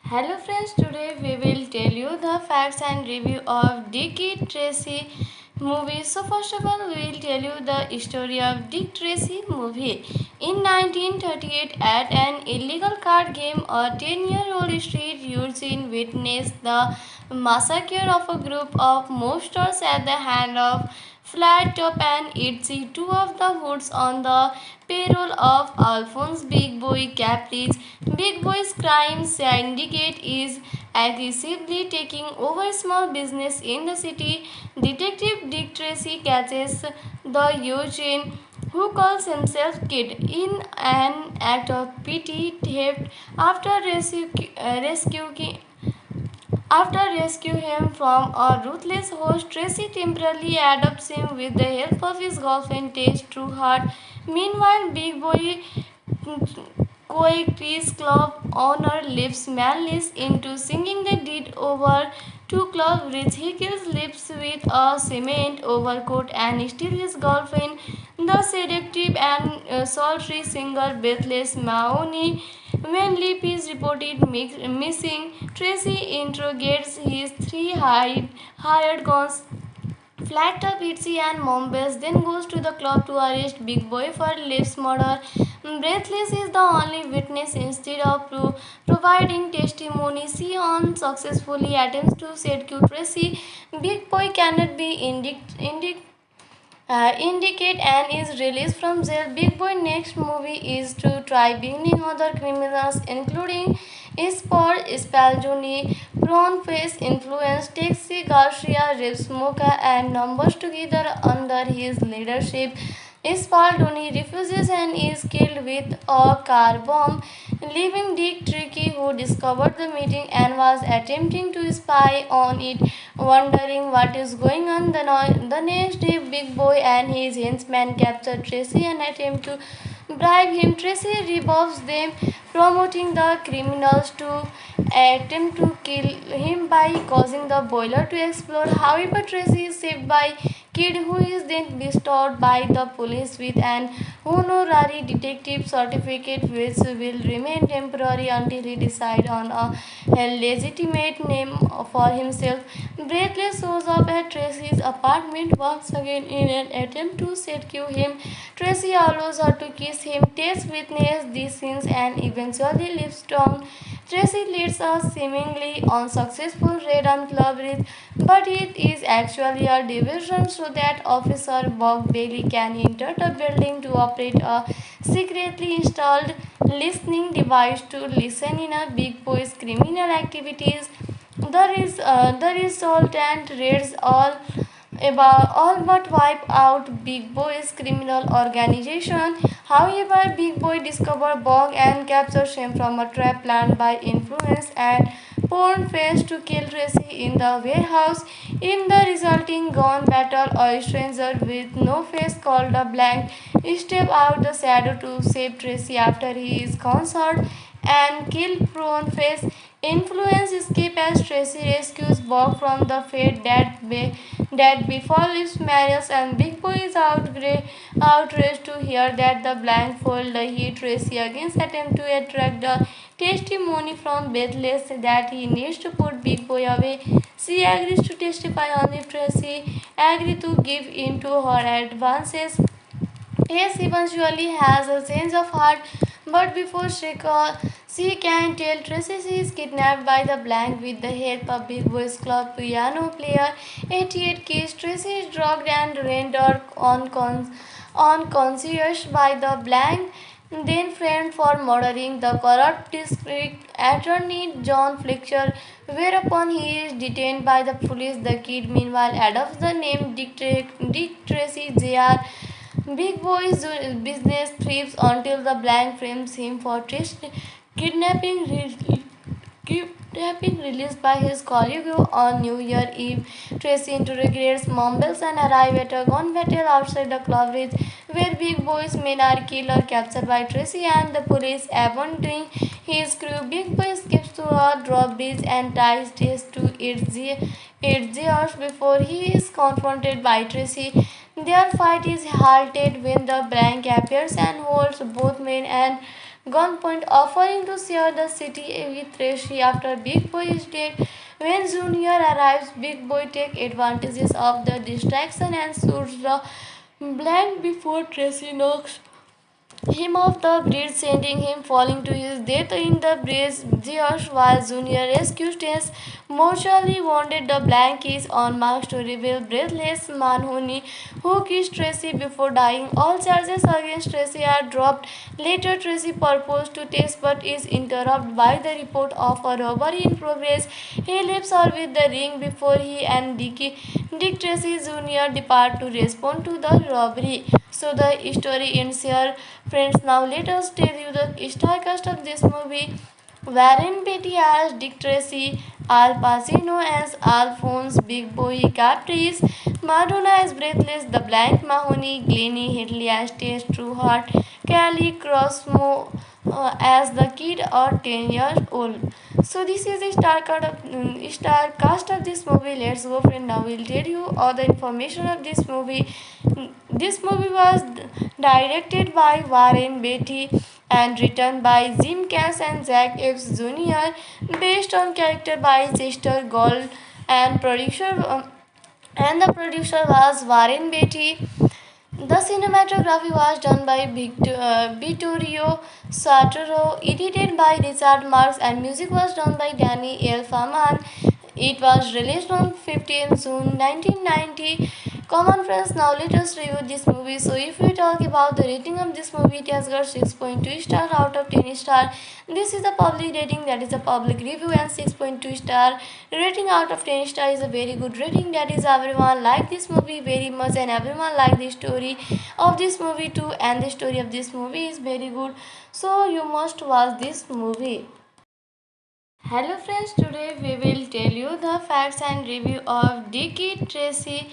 Hello friends, today we will tell you the facts and review of Dick Tracy movie. So first of all, we will tell you the story of Dick Tracy movie. In 1938, at an illegal card game, a 10-year-old street urchin witnessed the massacre of a group of mobsters at the hand of Flat Top and Itzy, two of the hoods on the payroll of Alphonse Big Boy Caprice. Big Boy's crime syndicate is aggressively taking over small business in the city. Detective Dick Tracy catches the Eugene, who calls himself Kid, in an act of petty theft after rescuing rescue him from a ruthless host. Tracy temporarily adopts him with the help of his girlfriend Tess Trueheart. Meanwhile, Big Boy Coequis Club owner leaps Manlis into singing the deed over to Club Ridge. He kills Lips with a cement overcoat and steals his girlfriend, the seductive and sultry singer Breathless Mahoney. When Lip is reported missing, Tracy interrogates his three hired guns Flat Top, Itzy and Mombas, then goes to the club to arrest Big Boy for Liv's murder. Breathless is the only witness. Instead of providing testimony, she unsuccessfully attempts to seduce Tracy. Big Boy cannot be indicate and is released from jail. Big Boy next movie is to try bringing other criminals, including Sport Spalzoni, Prawn Face Influence, Taxi Garcia, Rev Smoka, and numbers together under his leadership. Spaldoni refuses and is killed with a car bomb, leaving Dick Tricky, who discovered the meeting and was attempting to spy on it, wondering what is going on. The next day, Big Boy and his henchmen capture Tracy and attempt to bribe him. Tracy rebuffs them, promoting the criminals to attempt to kill him by causing the boiler to explode. However, Tracy is saved by Kid, who is then bestowed by the police with an honorary detective certificate which will remain temporary until he decides on a legitimate name for himself. Breathless shows up at Tracy's apartment once again in an attempt to seduce him. Tracy allows her to kiss him. Tess witnesses these scenes and eventually leaves town. Tracy leads a seemingly unsuccessful raid on Club Ridge, but it is actually a diversion so that Officer Buck Bailey can enter the building to operate a secretly installed listening device to listen in a Big Boy's criminal activities. The resultant raids all but wipe out Big Boy's criminal organization. However, Big Boy discovers Bog and captures him from a trap planned by Influence and Porn Face to kill Tracy in the warehouse. In the resulting gun battle, a stranger with no face called a Blank steps out the shadow to save Tracy after he is concerned and kill Prawn Face. Influence escape as Tracy rescues Bob from the fate that befalls Marius, and Big Boy is outraged to hear that the blindfold hit Tracy against attempt to attract the testimony from Breathless that he needs to put Big Boy away. She agrees to testify on if Tracy agrees to give in to her advances. Yes, eventually has a change of heart, but before she can tell Tracy she is kidnapped by the Blank with the help of Big Boys Club piano player 88 Keys. Tracy is drugged and rendered unconscious by the Blank, then framed for murdering the corrupt district attorney John Fletcher, whereupon he is detained by the police. The kid meanwhile adopts the name Dick Tracy Jr. Big Boy's business thrives until the Blank frames him for kidnapping, kidnapping released by his colleague on New Year Eve. Tracy interrogates Mumbles and arrive at a gun battle outside the club ridge, where Big Boy's men are killed or captured by Tracy and the police, abandoning his crew. Big Boy escapes to a drawbridge and ties Tess to its gears before he is confronted by Tracy. Their fight is halted when the Blank appears and holds both men and gunpoint, offering to share the city with Tracy after Big Boy is dead. When Junior arrives, Big Boy takes advantages of the distraction and shoots the blank before Tracy knocks him off the bridge, sending him falling to his death in the bridge while Junior rescues Tess. Mortally wounded, the blank is on marks to reveal breathless Manhuni, who kissed Tracy before dying. All charges against Tracy are dropped. Later, Tracy proposes to Tess but is interrupted by the report of a robbery in progress. He leaves her with the ring before he and Dick Tracy Jr. depart to respond to the robbery. So the story ends here. Friends, now let us tell you the star cast of this movie. Warren Beatty as Dick Tracy, Al Pacino as Alphonse Big Boy Caprice, Madonna as Breathless the Blank Mahoney, Glennie Headley as Tess Trueheart, Kelly Crossmo as the kid or 10 years old. So this is the star cast of this movie. Let's go, friend. Now we'll tell you all the information of this movie. This movie was directed by Warren Beatty and written by Jim Cash and Zack Epps Jr. based on character by Chester Gould and the producer was Warren Beatty. The cinematography was done by Vittorio Sartoro, edited by Richard Marx, and music was done by Danny Elfman. It was released on 15th June 1990. Common friends, now let us review this movie. So, if we talk about the rating of this movie, it has got 6.2 star out of 10 star. This is the public rating, that is a public review, and 6.2 star rating out of 10 star is a very good rating. That is, everyone like this movie very much, and everyone like the story of this movie too. And the story of this movie is very good. So, you must watch this movie. Hello friends, today we will tell you the facts and review of Dick Tracy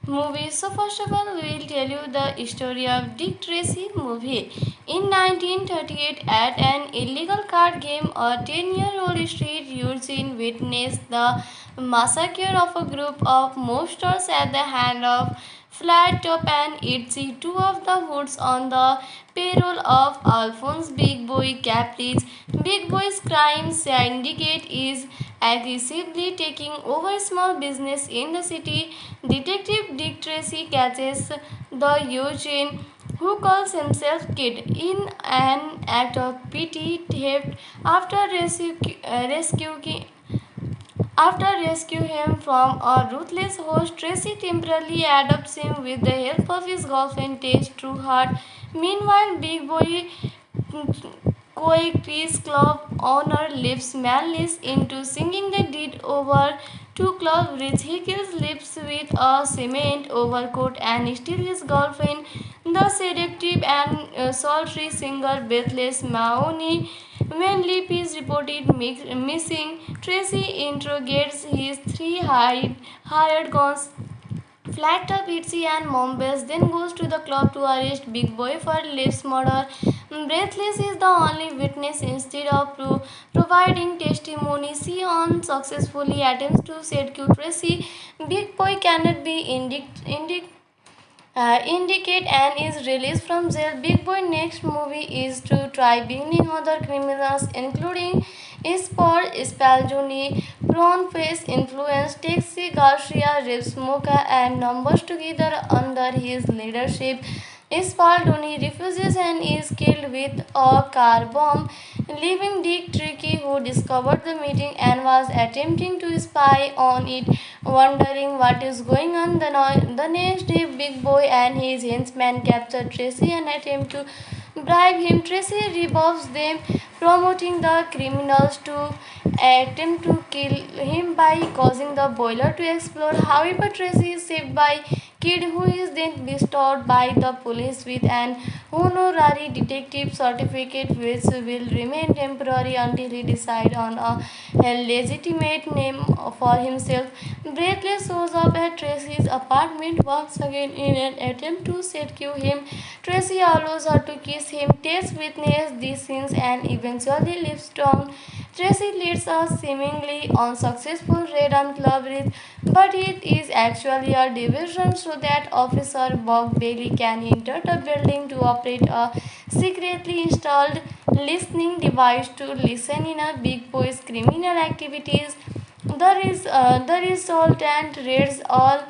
movie. So first of all, we will tell you the story of Dick Tracy movie. In 1938, at an illegal card game, a 10-year-old street urchin witnessed the massacre of a group of mobsters at the hand of Flat Top and Itzy, two of the hoods on the payroll of Alphonse Big Boy Caprice. Big Boy's crime syndicate is aggressively taking over small business in the city. Detective Dick Tracy catches the Eugene, who calls himself Kid, in an act of petty theft after rescue him from a ruthless host. Tracy temporarily adopts him with the help of his girlfriend Tess Trueheart. Meanwhile, Big Boy Coequis Club owner leaps Manlis into singing the deed over to Club Bridge. He kills Lips with a cement overcoat and steals his girlfriend, the seductive and sultry singer Breathless Mahoney. When Lip is reported missing, Tracy interrogates his three hired guns, Flat Top, Itzy and Mombas, then goes to the club to arrest Big Boy for Liv's murder. Breathless is the only witness. Instead of providing testimony, she unsuccessfully attempts to seduce Tracy. Big Boy cannot be indicate and is released from jail. Big Boy next movie is to try bringing other criminals, including Sport Spalzoni, Prawn Face Influence, Taxi Garcia, Reeves Mocha, and numbers together under his leadership. Spaldoni refuses and is killed with a car bomb, leaving Dick Tricky, who discovered the meeting and was attempting to spy on it, wondering what is going on. The next day, Big Boy and his henchmen capture Tracy and attempt to bribe him. Tracy rebuffs them, promoting the criminals to attempt to kill him by causing the boiler to explode. However, Tracy is saved by Kid, who is then bestowed by the police with an honorary detective certificate, which will remain temporary until he decides on a legitimate name for himself. Breathless shows up at Tracy's apartment once again in an attempt to seduce him. Tracy allows her to kiss him. Tess witnesses these scenes and eventually leaves town. Tracy leads a seemingly unsuccessful raid on Club Ridge, but it is actually a diversion so that Officer Bob Bailey can enter the building to operate a secretly installed listening device to listen in a Big Boy's criminal activities. The resultant raids all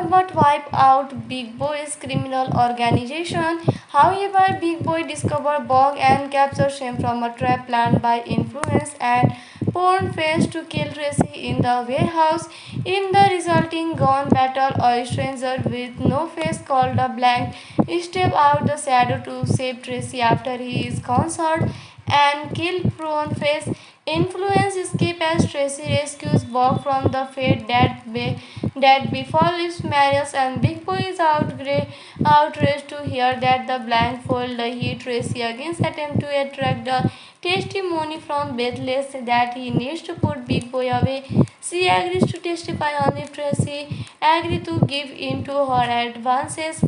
but wipe out Big Boy's criminal organization. However, Big Boy discovers Bog and captures him from a trap planned by Influence and Porn Face to kill Tracy in the warehouse. In the resulting gun battle, a stranger with no face called a Blank steps out the shadow to save Tracy after he is concerned and kill Prawn Face. Influence escape as Tracy rescues Bob from the fate that befalls Marius, and Big Boy is outraged to hear that the Blank foiled the hit Tracy against attempt to attract the testimony from Bethles that he needs to put Big Boy away. She agrees to testify on if Tracy agrees to give in to her advances.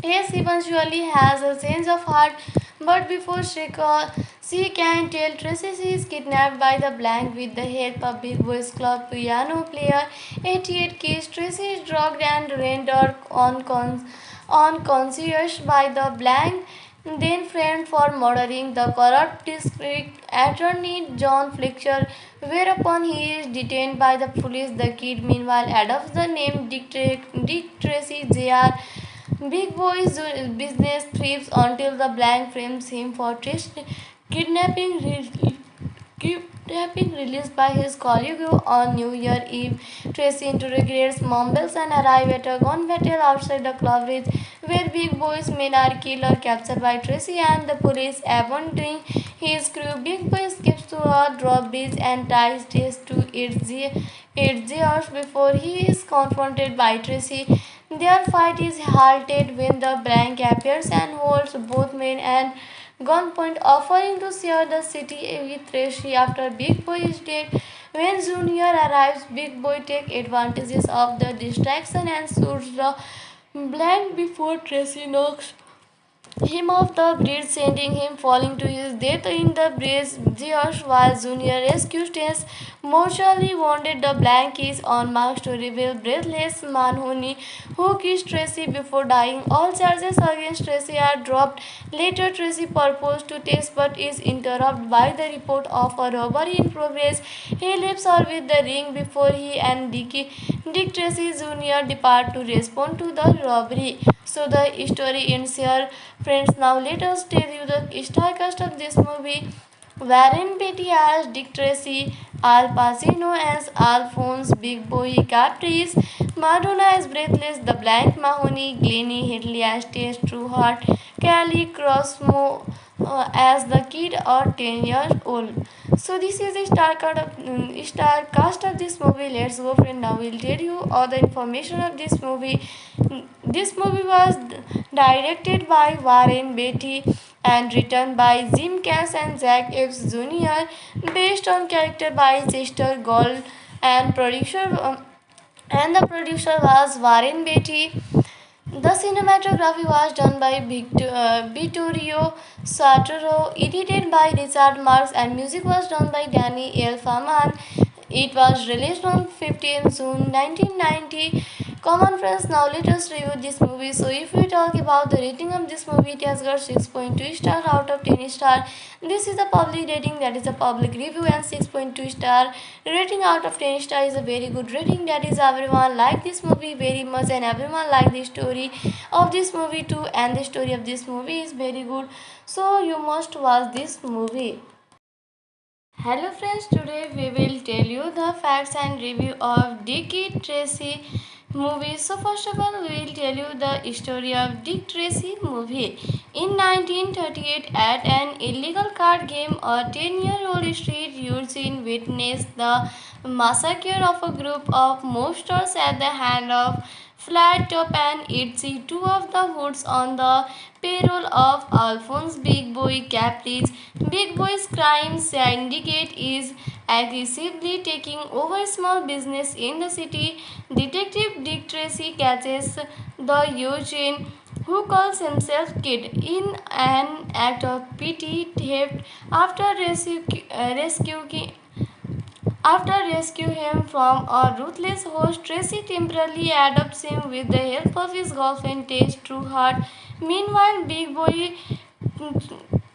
Yes, eventually has a change of heart, but before she can tell Tracy she is kidnapped by the Blank with the help of Big Boys Club piano player 88 Keys. Tracy is drugged and rendered unconscious by the Blank, then framed for murdering the corrupt district attorney John Fletcher, whereupon he is detained by the police. The kid meanwhile adopts the name Dick Tracy Jr. Big Boy's business thrives until the Blank frames him for kidnapping, kidnapping released by his colleague on New Year Eve. Tracy interrogates Mumbles and arrive at a gun battle outside the club ridge, where Big Boy's men are killed or captured by Tracy and the police, abandoning his crew. Big Boy escapes to a drawbridge and ties Trace to its gears before he is confronted by Tracy. Their fight is halted when the Blank appears and holds both men at gunpoint, offering to share the city with Tracy after Big Boy is dead. When Junior arrives, Big Boy takes advantages of the distraction and shoots the Blank before Tracy knocks him off the bridge, sending him falling to his death in the bridge gears while Junior rescues Tess. Mortally wounded, the Blank is on marks to reveal Breathless Manhuney, who kissed Tracy before dying. All charges against Tracy are dropped. Later, Tracy proposes to Tess but is interrupted by the report of a robbery in progress. He leaves her with the ring before he and Dick Tracy Jr. depart to respond to the robbery. So the story ends here. Friends, now let us tell you the star cast of this movie. Warren Beatty as Dick Tracy, Al Pacino as Alphonse Big Boy Caprice, Madonna as Breathless the Blank Mahoney, Glennie Headley as Tess Trueheart, Kelly Crossmo as the kid or 10 years old. So this is the star cast of this movie. Let's go, friend. Now we'll tell you all the information of this movie. This movie was directed by Warren Beatty and written by Jim Cash and Zack Epps Jr. based on character by Chester Gould and the producer was Warren Beatty. The cinematography was done by Vittorio Sartoro, edited by Richard Marx, and music was done by Danny Elfman. It was released on 15th June 1990. Common friends, now let us review this movie. So, if we talk about the rating of this movie, it has got 6.2 star out of 10 star. This is a public rating, that is a public review, and 6.2 star rating out of 10 star is a very good rating. That is, everyone like this movie very much, and everyone like the story of this movie too, and the story of this movie is very good. So, you must watch this movie. Hello friends, today we will tell you the facts and review of Dick Tracy movie. So first of all, we will tell you the story of Dick Tracy movie. In 1938, at an illegal card game, a 10-year-old street urchin witnessed the massacre of a group of mobsters at the hand of Flat Top and Itzy, two of the hoods on the payroll of Alphonse Big Boy Caprice. Big Boy's crime syndicate is aggressively taking over small business in the city. Detective Dick Tracy catches the Eugene, who calls himself Kid, in an act of petty theft after rescue him from a ruthless host. Tracy temporarily adopts him with the help of his girlfriend Tess Trueheart. Meanwhile, Big Boy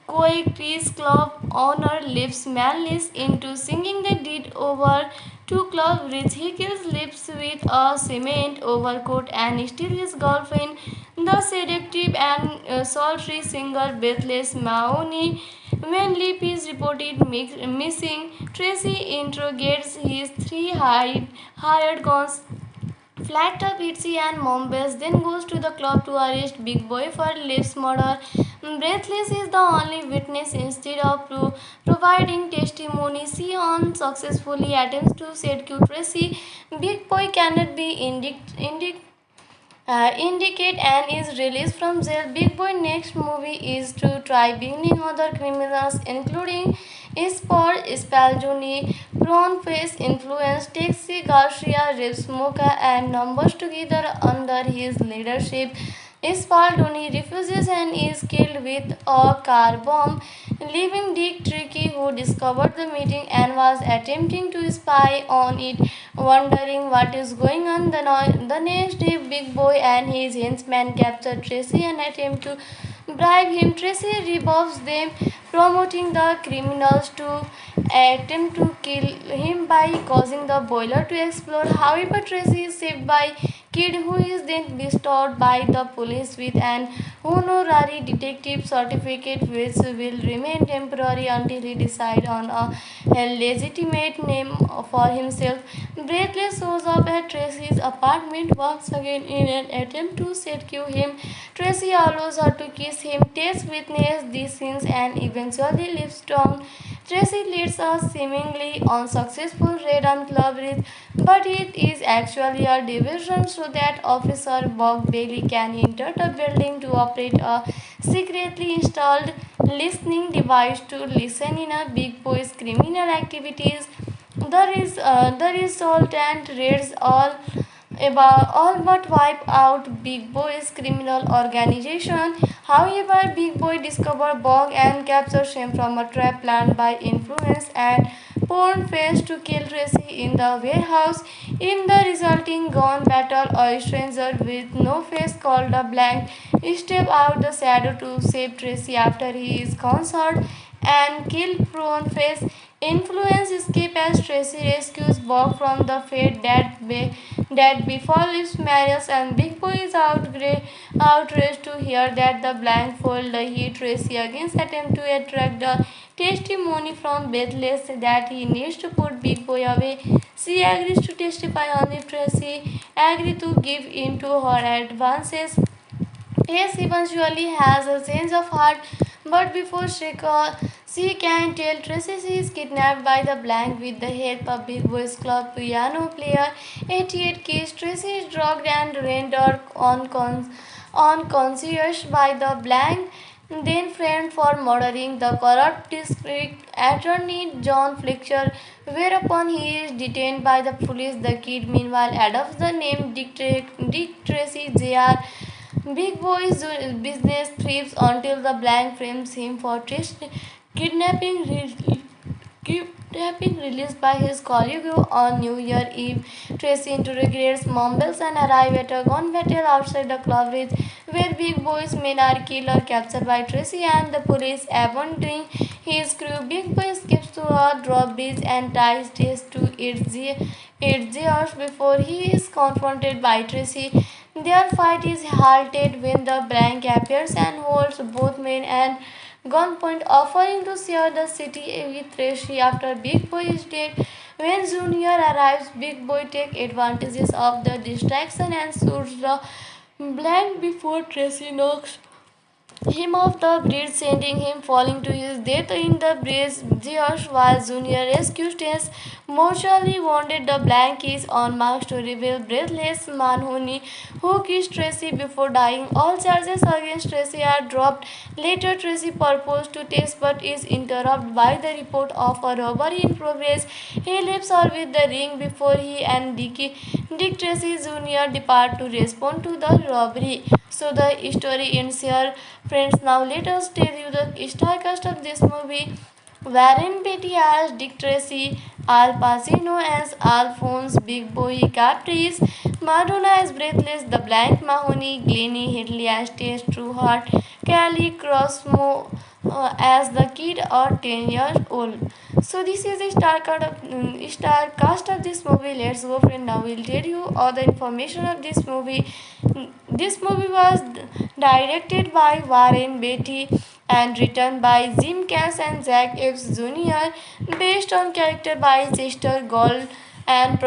Coict's club owner leaps Manlis into singing the deed over to club rich. He kills Lips with a cement overcoat and steals his girlfriend, the seductive and sultry singer Breathless Mahoney. When Lip is reported missing, Tracy interrogates his three hired guns. Flat up Itzy and Mombas then goes to the club to arrest Big Boy for Liv's murder. Breathless is the only witness. Instead of providing testimony, she unsuccessfully attempts to seduce Tracy. Big Boy cannot be indicate and is released from jail. Big Boy next movie is to try bringing other criminals, including Sport Spalzoni, Prawn Face Influence, Taxi Garcia, Reeves Mocha, and numbers together under his leadership. Spaldoni refuses and is killed with a car bomb, leaving Dick Tricky, who discovered the meeting and was attempting to spy on it, wondering what is going on. The next day, Big Boy and his henchmen capture Tracy and attempt to bribe him. Tracy rebuffs them, promoting the criminals to attempt to kill him by causing the boiler to explode. However, Tracy is saved by Kid, who is then bestowed by the police with an honorary detective certificate which will remain temporary until he decides on a legitimate name for himself. Breathless shows up at Tracy's apartment once again in an attempt to seduce him. Tracy allows her to kiss him, takes witness these scenes, and eventually leaves town. Tracy leads a seemingly unsuccessful raid on Club Ridge, but it is actually a diversion so that Officer Buck Bailey can enter the building to operate a secretly installed listening device to listen in a Big Boy's criminal activities. The resultant raids all but wipe out Big Boy's criminal organization. However, Big Boy discovers Bog and captures him from a trap planned by Influence and Porn Face to kill Tracy in the warehouse. In the resulting gun battle, a stranger with no face called a Blank steps out the shadow to save Tracy after he is concerned and kill Prawn Face. Influence escape as Tracy rescues Bob from the fate that befalls Marius, and Big Boy is outraged to hear that the blindfold hit Tracy against attempt to attract the testimony from Breathless that he needs to put Big Boy away. She agrees to testify on if Tracy agrees to give in to her advances. Yes, eventually has a change of heart, but before she can tell Tracy she is kidnapped by the Blank with the help of Big Boys Club piano player 88 Keys. Tracy is drugged and rendered unconscious by the Blank, then framed for murdering the corrupt district attorney John Fletcher, whereupon he is detained by the police. The kid meanwhile adopts the name Dick Tracy Jr. Big Boy's business thrives until the Blank frames him for kidnapping, kidnapping released by his colleague on New Year Eve. Tracy interrogates Mumbles and arrive at a gun battle outside the club ridge, where Big Boy's men are killed or captured by Tracy and the police, abandoning his crew. Big Boy escapes to a drawbridge and ties Trace to its gears before he is confronted by Tracy. Their fight is halted when the Blank appears and holds both men at gunpoint, offering to share the city with Tracy after Big Boy is dead. When Junior arrives, Big Boy takes advantages of the distraction and shoots the Blank before Tracy knocks him off the bridge, sending him falling to his death in the bridge gears while Junior rescues Tess. Mortally wounded, the Blank is on marks to reveal Breathless Mahoney, who kissed Tracy before dying. All charges against Tracy are dropped. Later, Tracy proposes to Tess but is interrupted by the report of a robbery in progress. He leaves her with the ring before he and Dick Tracy Jr. depart to respond to the robbery. So the story ends here. Friends, now let us tell you the star cast of this movie. Warren Beatty as Dick Tracy, Al Pacino as Alphonse Big Boy Caprice, Madonna as Breathless, The Blind Mahoney, Glennie Headley as Tess Trueheart, Kelly Crossmo as the kid or 10 years old. So this is the star cast of this movie. Let's go, friend. Now we'll tell you all the information of this movie. This movie was directed by Warren Beatty and written by Jim Cass and Zack Epps Jr. based on character by Chester Gould and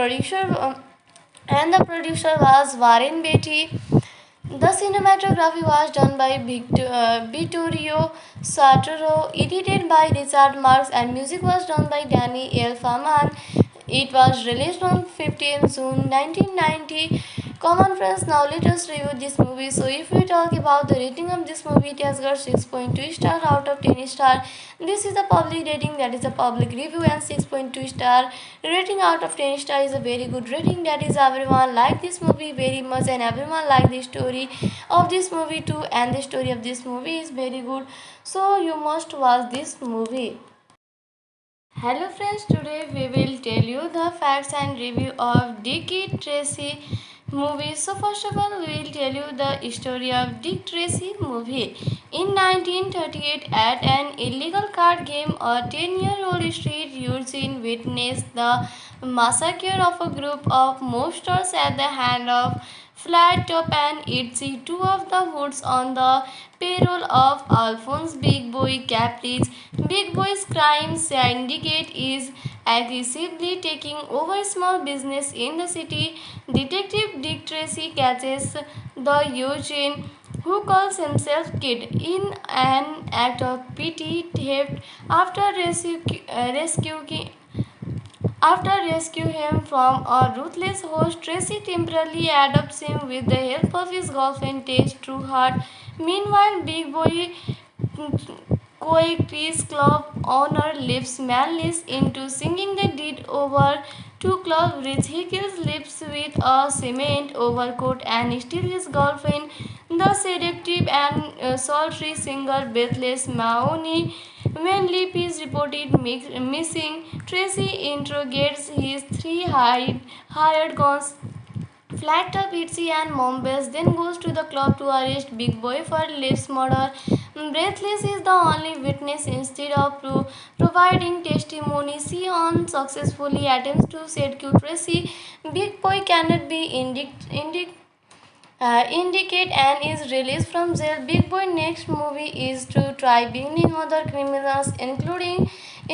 the producer was Warren Beatty. The cinematography was done by Vittorio Sartoro, edited by Richard Marx, and music was done by Danny Elfman. It was released on 15th June 1990. Common friends, now let us review this movie. So, if we talk about the rating of this movie, it has got 6.2 star out of 10 star. This is the public rating, that is a public review, and 6.2 star rating out of 10 star is a very good rating. That is, everyone like this movie very much, and everyone like the story of this movie too, and the story of this movie is very good. So, you must watch this movie. Hello friends, today we will tell you the facts and review of Dick Tracy movie. So first of all, we will tell you the story of Dick Tracy movie. In 1938, at an illegal card game, a 10-year-old street urchin witnessed the massacre of a group of mobsters at the hand of Flat Top and Itzy, two of the hoods on the payroll of Alphonse Big Boy Caprice. Big Boy's crime syndicate is aggressively taking over small business in the city. Detective Dick Tracy catches the Eugene, who calls himself Kid, in an act of petty theft after rescue him from a ruthless host. Tracy temporarily adopts him with the help of his girlfriend Tess Trueheart. Meanwhile, Big Boy Coequies club owner leaps Manlis into singing the deed over to Club Bridge. He kills Lips with a cement overcoat and steals his girlfriend, the seductive and sultry singer Breathless Mahoney. When Lip is reported missing, Tracy interrogates his three hired guns, Flat Top, Itzy and Mombas, then goes to the club to arrest Big Boy for Liv's murder. Breathless is the only witness. Instead of providing testimony, she unsuccessfully attempts to seduce Tracy. Big Boy cannot be indicate and is released from jail. Big Boy next movie is to try bringing other criminals, including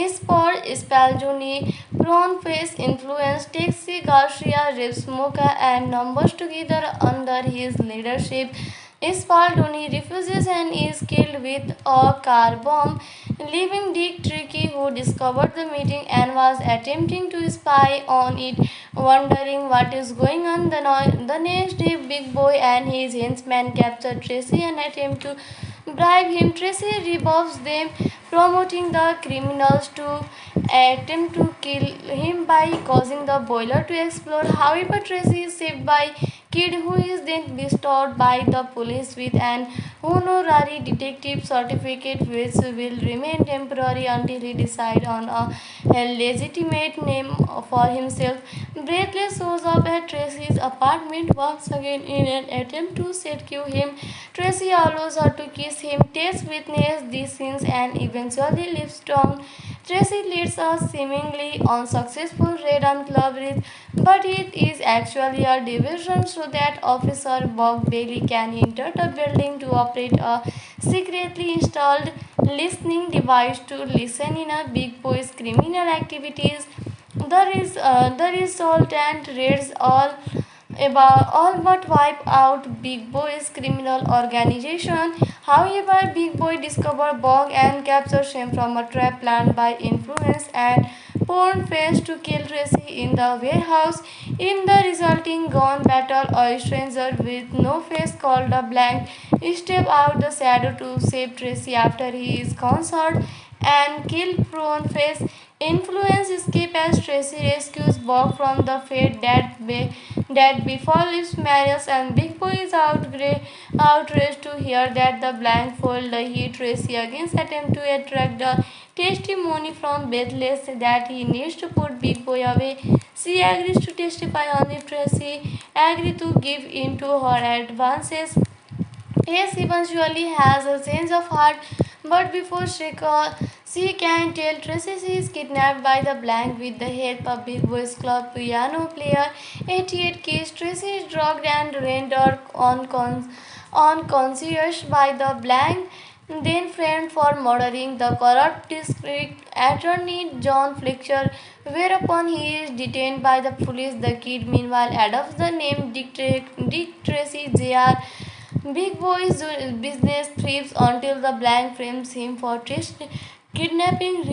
Sport Spalzoni, Prawn Face Influence, Taxi Garcia, Rev Smoka, and numbers together under his leadership. Spaldoni refuses and is killed with a car bomb, leaving Dick Tricky, who discovered the meeting and was attempting to spy on it, wondering what is going on. The next day, Big Boy and his henchmen capture Tracy and attempt to bribe him. Tracy rebuffs them, promoting the criminals to attempt to kill him by causing the boiler to explode. However, Tracy is saved by Kid, who is then bestowed by the police with an honorary detective certificate, which will remain temporary until he decides on a legitimate name for himself. Breathless shows up at Tracy's apartment once again in an attempt to seduce him. Tracy allows her to kiss him. Tess witnesses these scenes and eventually leaves town. Tracy leads a seemingly unsuccessful raid on Club Ridge, but it is actually a diversion so that Officer Buck Bailey can enter the building to operate a secretly installed listening device to listen in a Big Boy's criminal activities. The resultant raids all but wipe out Big Boy's criminal organization. However, Big Boy discovers Bog and captures him from a trap planned by Influence and Porn Face to kill Tracy in the warehouse. In the resulting gun battle, a stranger with no face called a Blank steps out the shadow to save Tracy after he is concerned and kill Prawn Face. Influence escape as Tracy rescues Bob from the fate that befalls Marius, and Big Boy is outraged to hear that the blindfold hit Tracy against attempt to attract the testimony from Breathless that he needs to put Big Boy away. She agrees to testify on if Tracy agree to give in to her advances. Yes, eventually has a change of heart, but before she can tell Tracy she is kidnapped by the Blank with the help of Big Boys Club piano player 88 Keys. Tracy is drugged and rendered unconscious by the Blank, then framed for murdering the corrupt district attorney John Fletcher, whereupon he is detained by the police. The kid meanwhile adopts the name Dick Tracy Jr. Big Boy's business thrives until the Blank frames him for kidnapping,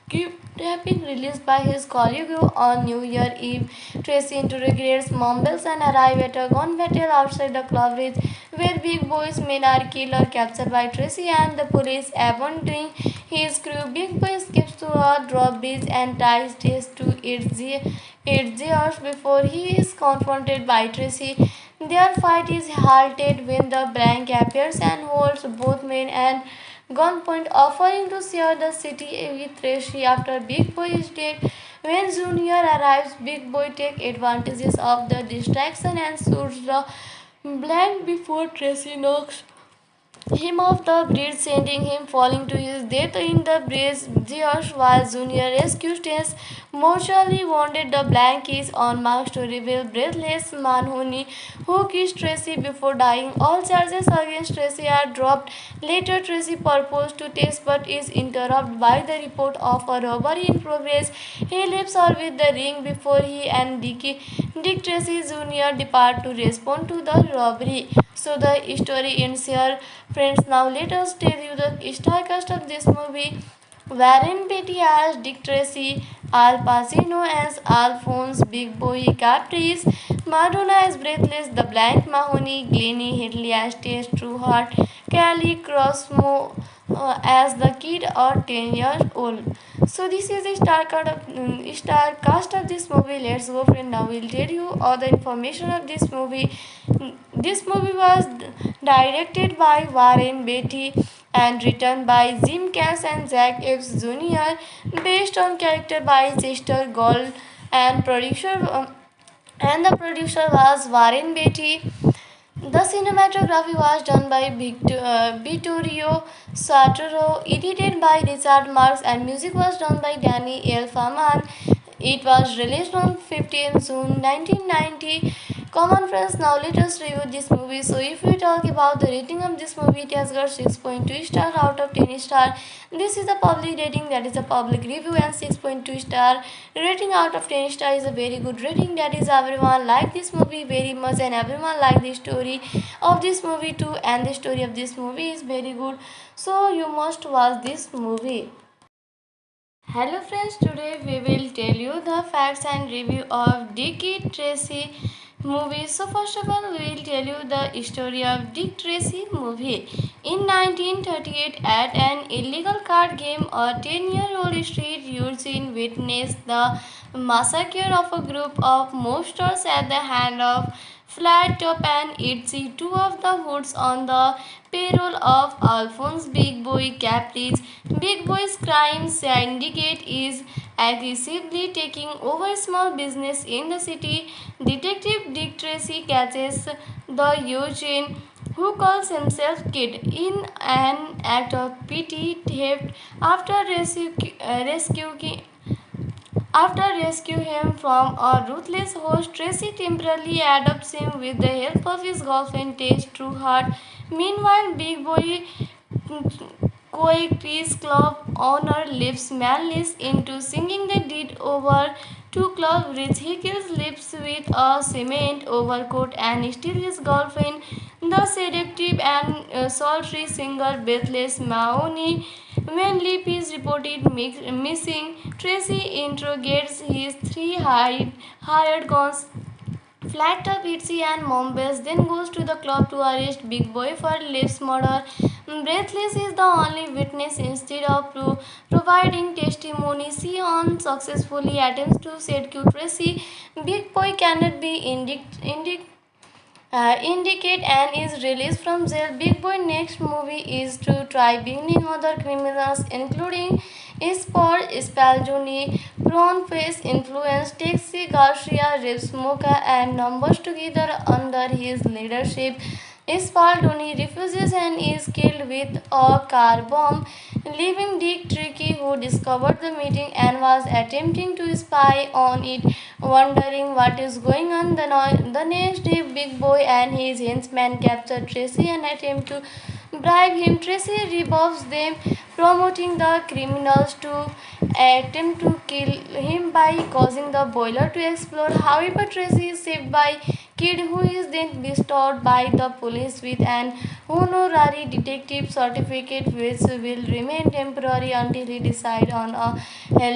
kidnapping released by his colleague on New Year Eve. Tracy interrogates Mumbles and arrive at a gun battle outside the club ridge, where Big Boy's men are killed or captured by Tracy and the police, abandoning his crew. Big Boy escapes to a drawbridge and ties Trace to its gears before he is confronted by Tracy. Their fight is halted when the Blank appears and holds both men at gunpoint, offering to share the city with Tracy after Big Boy is dead. When Junior arrives, Big Boy takes advantages of the distraction and shoots the Blank before Tracy knocks him off the bridge, sending him falling to his death in the bridge. George, while Junior rescues Tess, mortally wounded, the Blank is on marks to reveal Breathless Manhuney, who kissed Tracy before dying. All charges against Tracy are dropped. Later, Tracy proposes to Tess but is interrupted by the report of a robbery in progress. He leaves her with the ring before he and Dick Tracy Jr. depart to respond to the robbery. So the story ends here. Friends, now let us tell you the star cast of this movie. Warren Beatty as Dick Tracy, Al Pacino as Alphonse Big Boy Caprice, Madonna as Breathless the Blank Mahoney, Glennie Headley as Tess Trueheart, Kelly Crossmo as the kid or 10 years old. So this is the star cast of this movie. Let's go, friend. Now we'll tell you all the information of this movie. This movie was directed by Warren Beatty and written by Jim Cash and Jack Epps Jr. based on character by Chester Gould and the producer was Warren Beatty. The cinematography was done by Vittorio Sartoro, edited by Richard Marx, and music was done by Danny Elfman. It was released on 15th June 1990. Common friends, now let us review this movie. So, if we talk about the rating of this movie, it has got 6.2 star out of 10 star. This is a public rating, that is a public review, and 6.2 star rating out of 10 star is a very good rating. That is, everyone like this movie very much, and everyone like the story of this movie too. And the story of this movie is very good. So, you must watch this movie. Hello friends, today we will tell you the facts and review of Dick Tracy movie. So first of all, we will tell you the story of Dick Tracy movie. In 1938, at an illegal card game, a 10-year-old street urchin witnessed the massacre of a group of mobsters at the hand of Flat Top and Itzy, two of the hoods on the payroll of Alphonse Big Boy Caprice. Big Boy's crime syndicate is aggressively taking over small business in the city. Detective Dick Tracy catches the Eugene, who calls himself Kid, in an act of petty theft after rescue him from a ruthless host. Tracy temporarily adopts him with the help of his girlfriend Tess Trueheart. Meanwhile, Big Boy Coequís club owner leaps Manlis into singing the deed over to Club Ridge. He kills Lips with a cement overcoat and steals his girlfriend, the seductive and sultry singer Breathless Mahoney. When Lip is reported missing, Tracy interrogates his three hired guns, Flat Top, Itzy and Mombas, then goes to the club to arrest Big Boy for Liv's murder. Breathless is the only witness. Instead of providing testimony, she unsuccessfully attempts to seduce Tracy. Big Boy cannot be indicate and is released from jail. Big Boy next movie is to try bringing other criminals, including Sport Spalzoni, Prawn Face influenced Taxi Garcia, Reeves Mocha, and numbers together under his leadership. Spaldoni refuses and is killed with a car bomb, leaving Dick Tricky, who discovered the meeting and was attempting to spy on it, wondering what is going on. The next day, Big Boy and his henchmen capture Tracy and attempt to bribe him. Tracy rebuffs them, promoting the criminals to attempt to kill him by causing the boiler to explode. However, Tracy is saved by Kid, who is then bestowed by the police with an honorary detective certificate which will remain temporary until he decides on a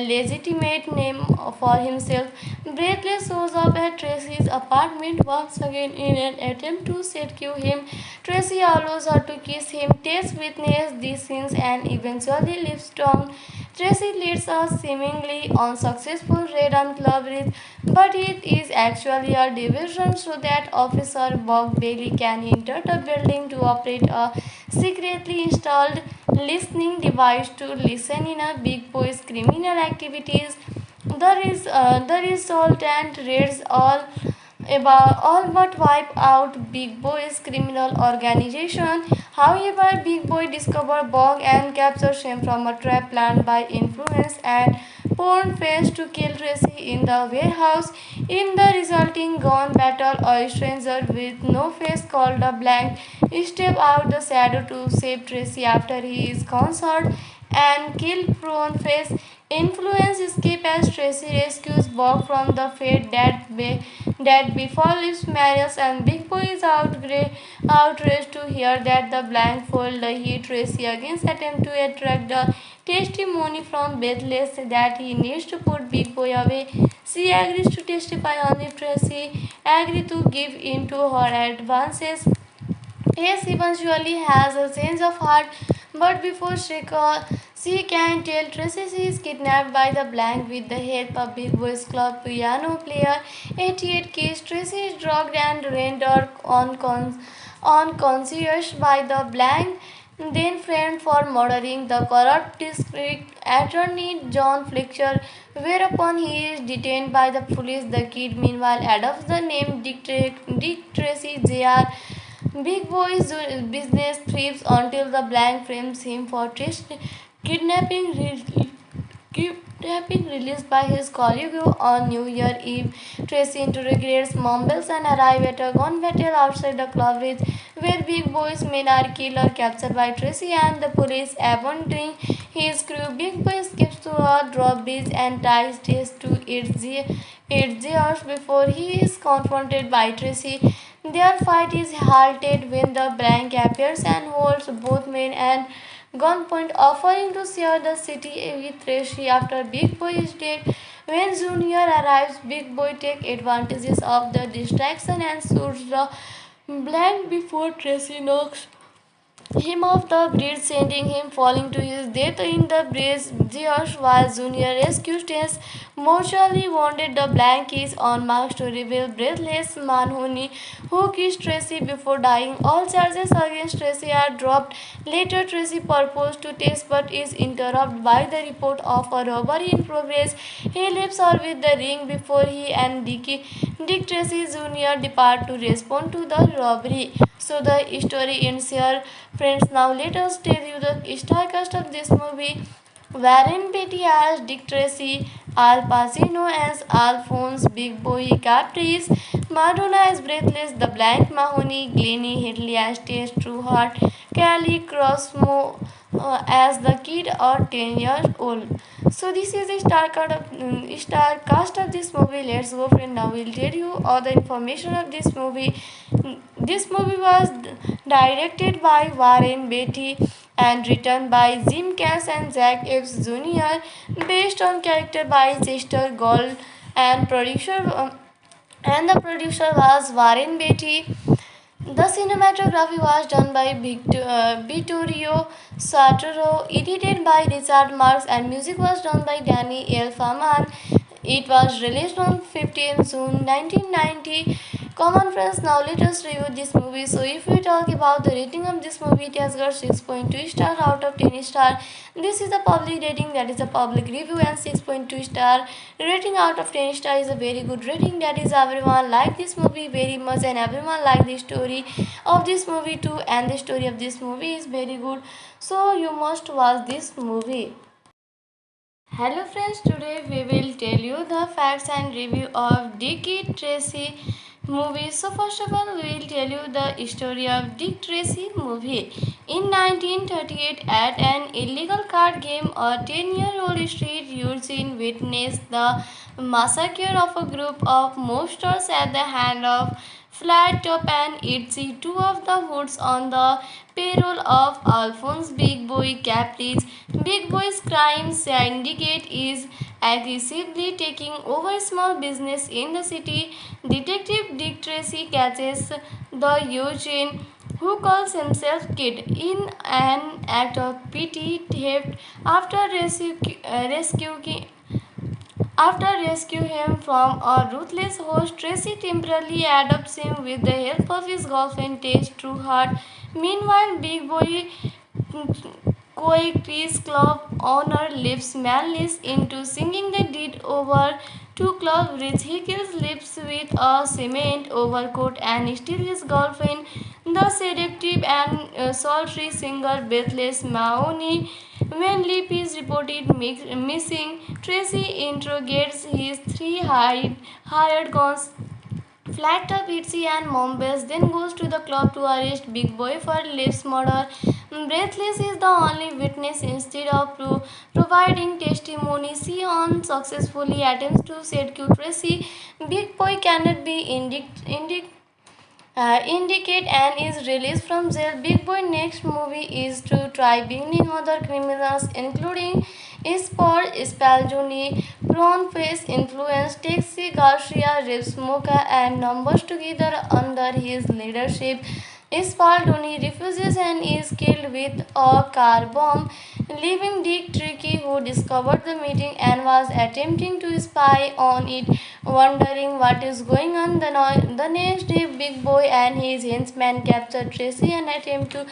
legitimate name for himself. Breathless shows up at Tracy's apartment once again in an attempt to seduce him. Tracy allows her to kiss him, tests witness these scenes, and eventually leaves town. Tracy leads a seemingly unsuccessful raid on Club Ridge, but it is actually a diversion so that Officer Buck Bailey can enter the building to operate a secretly installed listening device to listen in a Big Boy's criminal activities. The resultant raids all but wipe out Big Boy's criminal organization. However, Big Boy discovers Bog and captures him from a trap planned by Influence and Porn Face to kill Tracy in the warehouse. In the resulting gun battle, a stranger with no face called a Blank steps out the shadow to save Tracy after he is concerned and kill Prawn Face. Influence escape as Tracy rescues Bob from the fate that befalls Marius, and Big Boy is outraged to hear that the Blank foiled the hit. Tracy again attempts to attract the testimony from Breathless that he needs to put Big Boy away. She agrees to testify on if Tracy agrees to give in to her advances. Yes, eventually has a change of heart, but before she can tell Tracy she is kidnapped by the Blank with the help of Big Boys Club piano player 88 Keys. Tracy is drugged and rendered unconscious by the Blank, then framed for murdering the corrupt district attorney John Fletcher, whereupon he is detained by the police. The kid meanwhile adopts the name Dick Tracy Jr. Big Boy's business thrives until the Blank frames him for kidnapping, kidnapping released by his colleague on New Year Eve. Tracy interrogates Mumbles and arrive at a gun battle outside the Club Ridge, where Big Boy's men are killed or captured by Tracy and the police, abandoning his crew. Big Boy escapes to a drawbridge and ties Trace to its gears before he is confronted by Tracy. Their fight is halted when the Blank appears and holds both men at gunpoint, offering to share the city with Tracy after Big Boy is dead. When Junior arrives, Big Boy takes advantages of the distraction and shoots the Blank before Tracy knocks him off the bridge, sending him falling to his death in the bridge. George, while Junior rescues Tess, mortally wounded, the Blank is on marks to reveal Breathless Manhuney, who kissed Tracy before dying. All charges against Tracy are dropped. Later, Tracy proposes to Tess but is interrupted by the report of a robbery in progress. He leaves her with the ring before he and Dick Tracy Jr. depart to respond to the robbery. So the story ends here. Friends, now let us tell you the star cast of this movie. Warren Beatty as Dick Tracy, Al Pacino as Alphonse Big Boy Caprice, Madonna as Breathless, The Blank Mahoney, Glennie Headley as Tess Trueheart, Kelly Crossmo as the kid or 10 years old. So this is the star cast of this movie. Let's go, friend. Now we'll tell you all the information of this movie. This movie was directed by Warren Beatty and written by Jim Cash and Jack Epps Jr. based on character by Chester Gould and the producer was Warren Beatty. The cinematography was done by Vittorio Sartoro, edited by Richard Marx, and music was done by Danny Elfman. It was released on 15 June 1990. Common friends, now let us review this movie. So if we talk about the rating of this movie, it has got 6.2 star out of 10 star. This is the public rating, that is a public review, and 6.2 star rating out of 10 star is a very good rating. That is, everyone like this movie very much and everyone like the story of this movie too, and the story of this movie is very good. So you must watch this movie. Hello friends, today we will tell you the facts and review of Dick Tracy movie. So first of all, we will tell you the story of Dick Tracy movie. In 1938, at an illegal card game, a 10-year-old street urchin witnessed the massacre of a group of mobsters at the hand of Flat Top and Itzy, two of the hoods on the payroll of Alphonse Big Boy Caprice. Big Boy's crime syndicate is aggressively taking over small business in the city. Detective Dick Tracy catches the Eugene, who calls himself Kid, in an act of petty theft after rescue him from a ruthless host. Tracy temporarily adopts him with the help of his girlfriend Tess Trueheart. Meanwhile, Big Boy Coequis Club owner Lips Manlis into singing the deed over to Club Rich. He kills Lips with a cement overcoat and steals his girlfriend, the seductive and sultry singer Bethless Mahoney. When Lip is reported missing, Tracy interrogates his three hired guns, Flat Top, Itzy and Mombas, then goes to the club to arrest Big Boy for Liv's murder. Breathless is the only witness. Instead of providing testimony, she unsuccessfully attempts to seduce Tracy. Big Boy cannot be indicate and is released from jail. Big Boy next movie is to try bringing other criminals, including Sport Spalzoni, Prawn Face Influence, Taxi Garcia, Reeves Mocha, and numbers together under his leadership. Spaldoni refuses and is killed with a car bomb, leaving Dick Tricky, who discovered the meeting and was attempting to spy on it, wondering what is going on. The next day, Big Boy and his henchmen capture Tracy and attempt to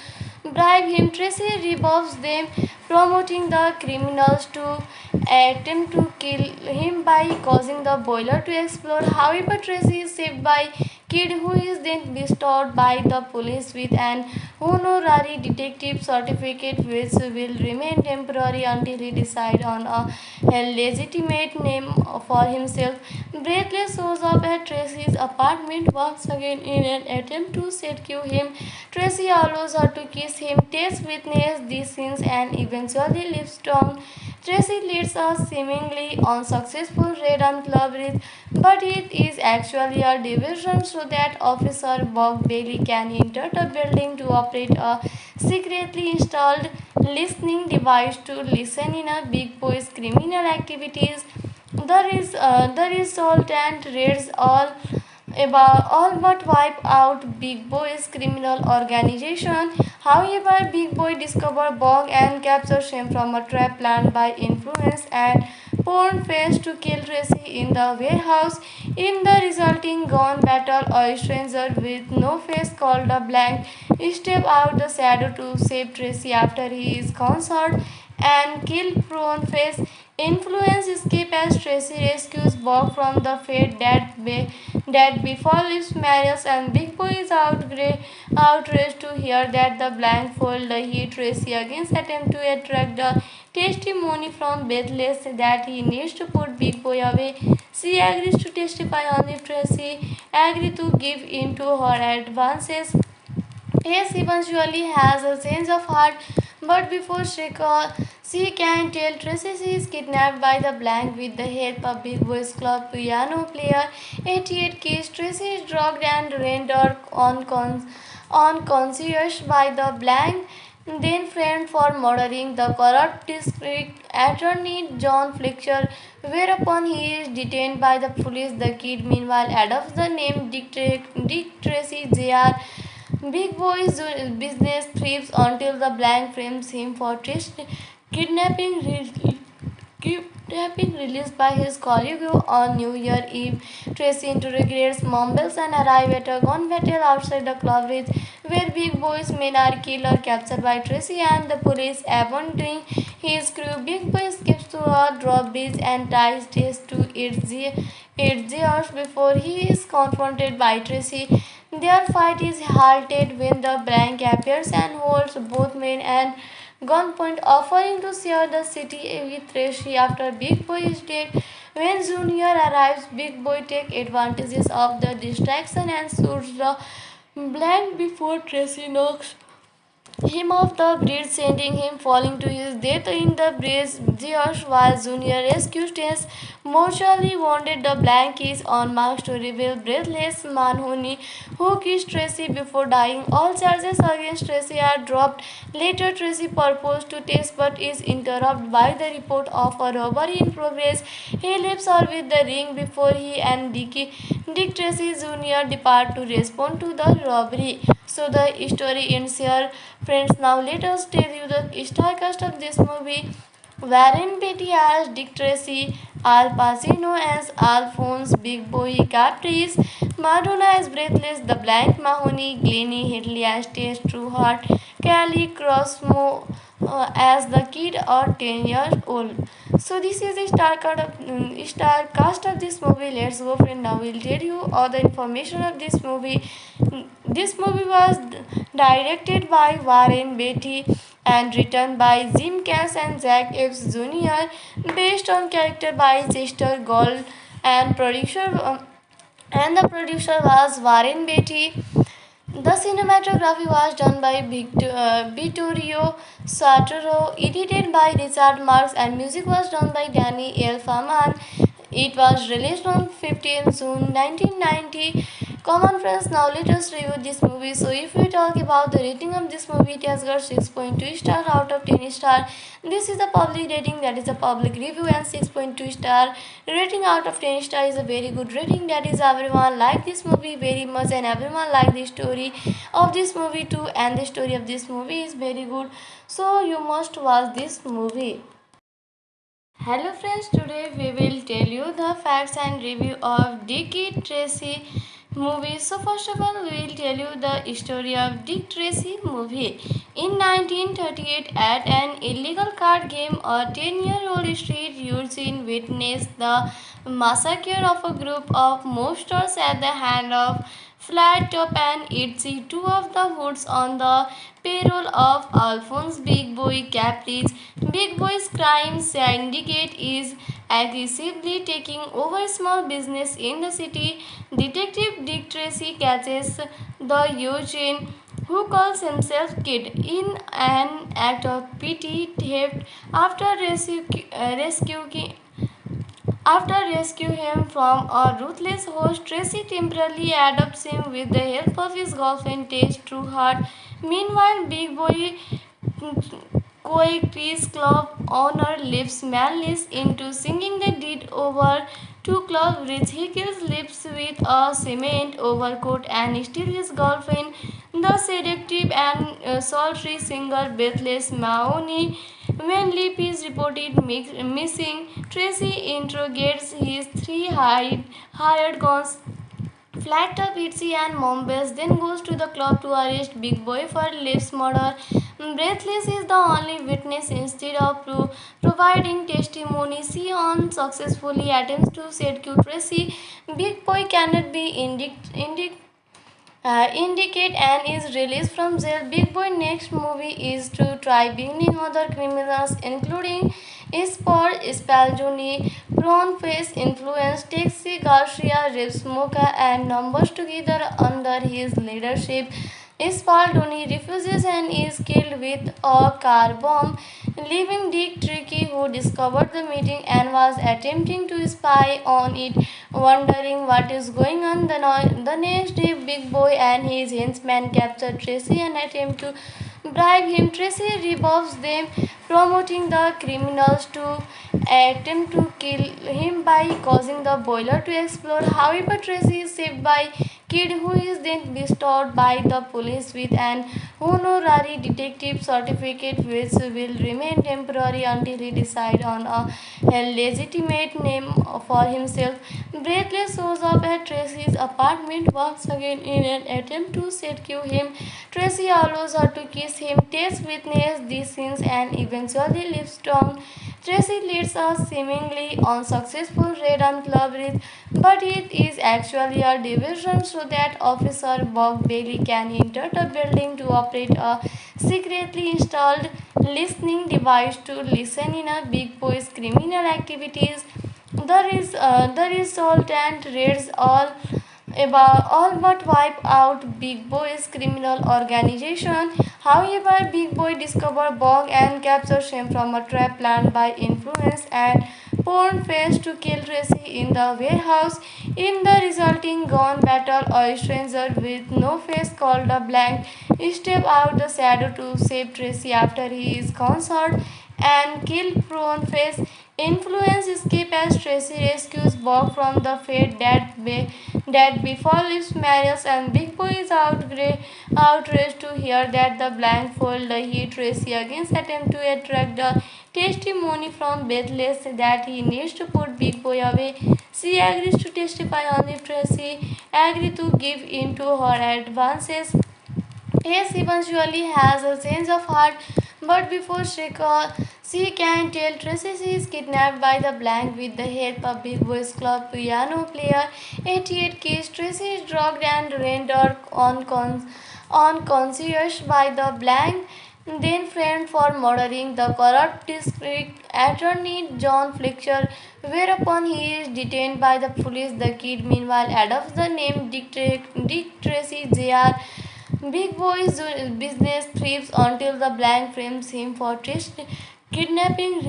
bribe him. Tracy rebuffs them, promoting the criminals to attempt to kill him by causing the boiler to explode. However, Tracy is saved by Kid, who is then bestowed by the police with an honorary detective certificate, which will remain temporary until he decides on a legitimate name for himself. Breathless shows up at Tracy's apartment once again in an attempt to seduce him. Tracy allows her to kiss him. Tess witnesses these scenes and eventually leaves town. Tracy leads a seemingly unsuccessful raid on Club Ridge, but it is actually a diversion so that Officer Buck Bailey can enter the building to operate a secretly installed listening device to listen in a Big Boy's criminal activities. The resultant raids all but wipe out Big Boy's criminal organization. However, Big Boy discovers Bog and captures him from a trap planned by Influence and Porn Face to kill Tracy in the warehouse. In the resulting gun battle, a stranger with no face called a Blank steps out the shadow to save Tracy after he is concerned and kill Prawn Face. Influence escape as Tracy rescues Bob from the fate that befalls Marius, and Big Boy is outraged to hear that the Blank foiled the hit. Tracy against attempt to attract the testimony from Bethless that he needs to put Big Boy away. She agrees to testify on if Tracy agrees to give in to her advances. Yes, eventually has a change of heart, but before she can tell Tracy she is kidnapped by the Blank with the help of Big Boys Club piano player 88 Keys. Tracy is drugged and rendered unconscious by the Blank, then framed for murdering the corrupt district attorney John Fletcher, whereupon he is detained by the police. The kid meanwhile adopts the name Dick Tracy Jr. Big Boy's business thrives until the Blank frames him for kidnapping being released by his colleague on New Year Eve. Tracy interrogates Mumbles and arrives at a gun battle outside the club ridge, where Big Boy's men are killed or captured by Tracy and the police. Abandoning his crew, Big Boy escapes to a drawbridge and ties Trace to its gears before he is confronted by Tracy. Their fight is halted when the Blank appears and holds both men and gunpoint, offering to share the city with Tracy after Big Boy is dead. When Junior arrives, Big Boy takes advantages of the distraction and shoots the Blank before Tracy knocks him off the bridge, sending him falling to his death in the bridge. George, while Junior rescues Tess, mortally wounded, the Blank is on marks to reveal Breathless Manhuney, who kissed Tracy before dying. All charges against Tracy are dropped. Later, Tracy proposes to Tess but is interrupted by the report of a robbery in progress. He leaves her with the ring before he and Dick Tracy Jr. depart to respond to the robbery. So the story ends here. Friends, now let us tell you the star cast of this movie. Warren Beatty as Dick Tracy, Al Pacino as Alphonse Big Boy Caprice, Madonna as Breathless the Blank Mahoney, Glennie Headley as Tess Trueheart, Kelly Crossmo as the kid or 10 years old. So this is the star cast of this movie. Let's go, friend. Now we'll tell you all the information of this movie. This movie was directed by Warren Beatty and written by Jim Cass and Zack Epps Jr. based on character by Chester Gould and and the producer was Warren Beatty. The cinematography was done by Vittorio Sartoro, edited by Richard Marx, and music was done by Danny Elfman. It was released on 15th June 1990. Common friends, now let us review this movie. So, if we talk about the rating of this movie, it has got 6.2 star out of 10 star. This is the public rating, that is a public review, and 6.2 star rating out of 10 star is a very good rating. That is, everyone like this movie very much, and everyone like the story of this movie too, and the story of this movie is very good. So, you must watch this movie. Hello friends, today we will tell you the facts and review of Dick Tracy movie. So first of all, we will tell you the story of Dick Tracy movie. In 1938, at an illegal card game, a 10-year-old street urchin witnessed the massacre of a group of mobsters at the hand of Flat Top and Itzy, two of the hoods on the payroll of Alphonse Big Boy Caprice. Big Boy's crime syndicate is aggressively taking over small business in the city. Detective Dick Tracy catches the Eugene, who calls himself Kid, in an act of petty theft after rescue him from a ruthless host. Tracy temporarily adopts him with the help of his girlfriend Tess Trueheart. Meanwhile, Big Boy Coequis Club owner leaps Manlis into singing the deed over to Club Ridge. He kills Lips with a cement overcoat and steals his girlfriend, the seductive and sultry singer Breathless Mahoney. When Lip is reported missing, Tracy interrogates his three hired guns, Flat Top, Itzy and Mombas, then goes to the club to arrest Big Boy for Liv's murder. Breathless is the only witness. Instead of providing testimony, she unsuccessfully attempts to seduce Tracy. Big Boy cannot be indicate and is released from jail. Big Boy next movie is to try bringing other criminals, including Sport Spalzoni, Prawn Face Influence, Taxi Garcia, Reeves Mocha, and numbers together under his leadership. Spaldoni refuses and is killed with a car bomb, leaving Dick Tricky, who discovered the meeting and was attempting to spy on it, wondering what is going on. The next day, Big Boy and his henchmen capture Tracy and attempt to bribe him. Tracy rebuffs them, promoting the criminals to attempt to kill him by causing the boiler to explode. However, Tracy is saved by kid, who is then bestowed by the police with an honorary detective certificate which will remain temporary until he decides on a legitimate name for himself. Breathless shows up at Tracy's apartment once again in an attempt to seduce him. Tracy allows her to kiss him, takes witness these scenes, and eventually leaves town. Tracy leads a seemingly unsuccessful raid on Club Ridge, but it is actually a diversion so that Officer Buck Bailey can enter the building to operate a secretly installed listening device to listen in a big boy's criminal activities. The resultant raids all but wipe out Big Boy's criminal organization. However, Big Boy discovers Bog and captures him from a trap planned by Influence and Porn Face to kill Tracy in the warehouse. In the resulting gun battle, a stranger with no face called a Blank steps out the shadow to save Tracy after he is concerned and kill Prawn Face. Influence escape as Tracy rescues Bob from the fate that befalls Marius, and Big Boy is outraged to hear that the Blank foiled the hit Tracy against attempt to attract the testimony from Bethless that he needs to put Big Boy away. She agrees to testify on if Tracy agrees to give in to her advances. Yes, eventually has a change of heart, but before she can tell Tracy she is kidnapped by the Blank with the help of Big Boys Club piano player 88 Keys. Tracy is drugged and rendered unconscious by the Blank, then framed for murdering the corrupt district attorney John Fletcher, whereupon he is detained by the police. The kid meanwhile adopts the name Dick Tracy Jr. Big Boy's business thrives until the Blank frames him for kidnapping,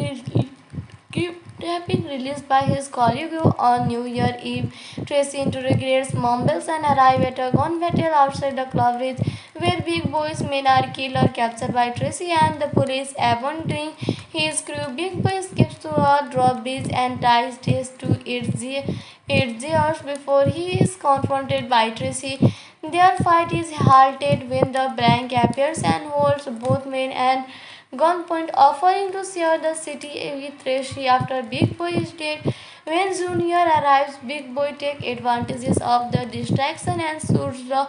kidnapping released by his colleague on New Year Eve. Tracy interrogates Mumbles and arrive at a gun battle outside the Club Ridge, where Big Boy's men are killed or captured by Tracy and the police, abandoning his crew. Big Boy escapes to a drawbridge and ties Trace to its gears before he is confronted by Tracy. Their fight is halted when the Blank appears and holds both men at gunpoint, offering to share the city with Tracy after Big Boy is dead. When Junior arrives, Big Boy takes advantages of the distraction and shoots the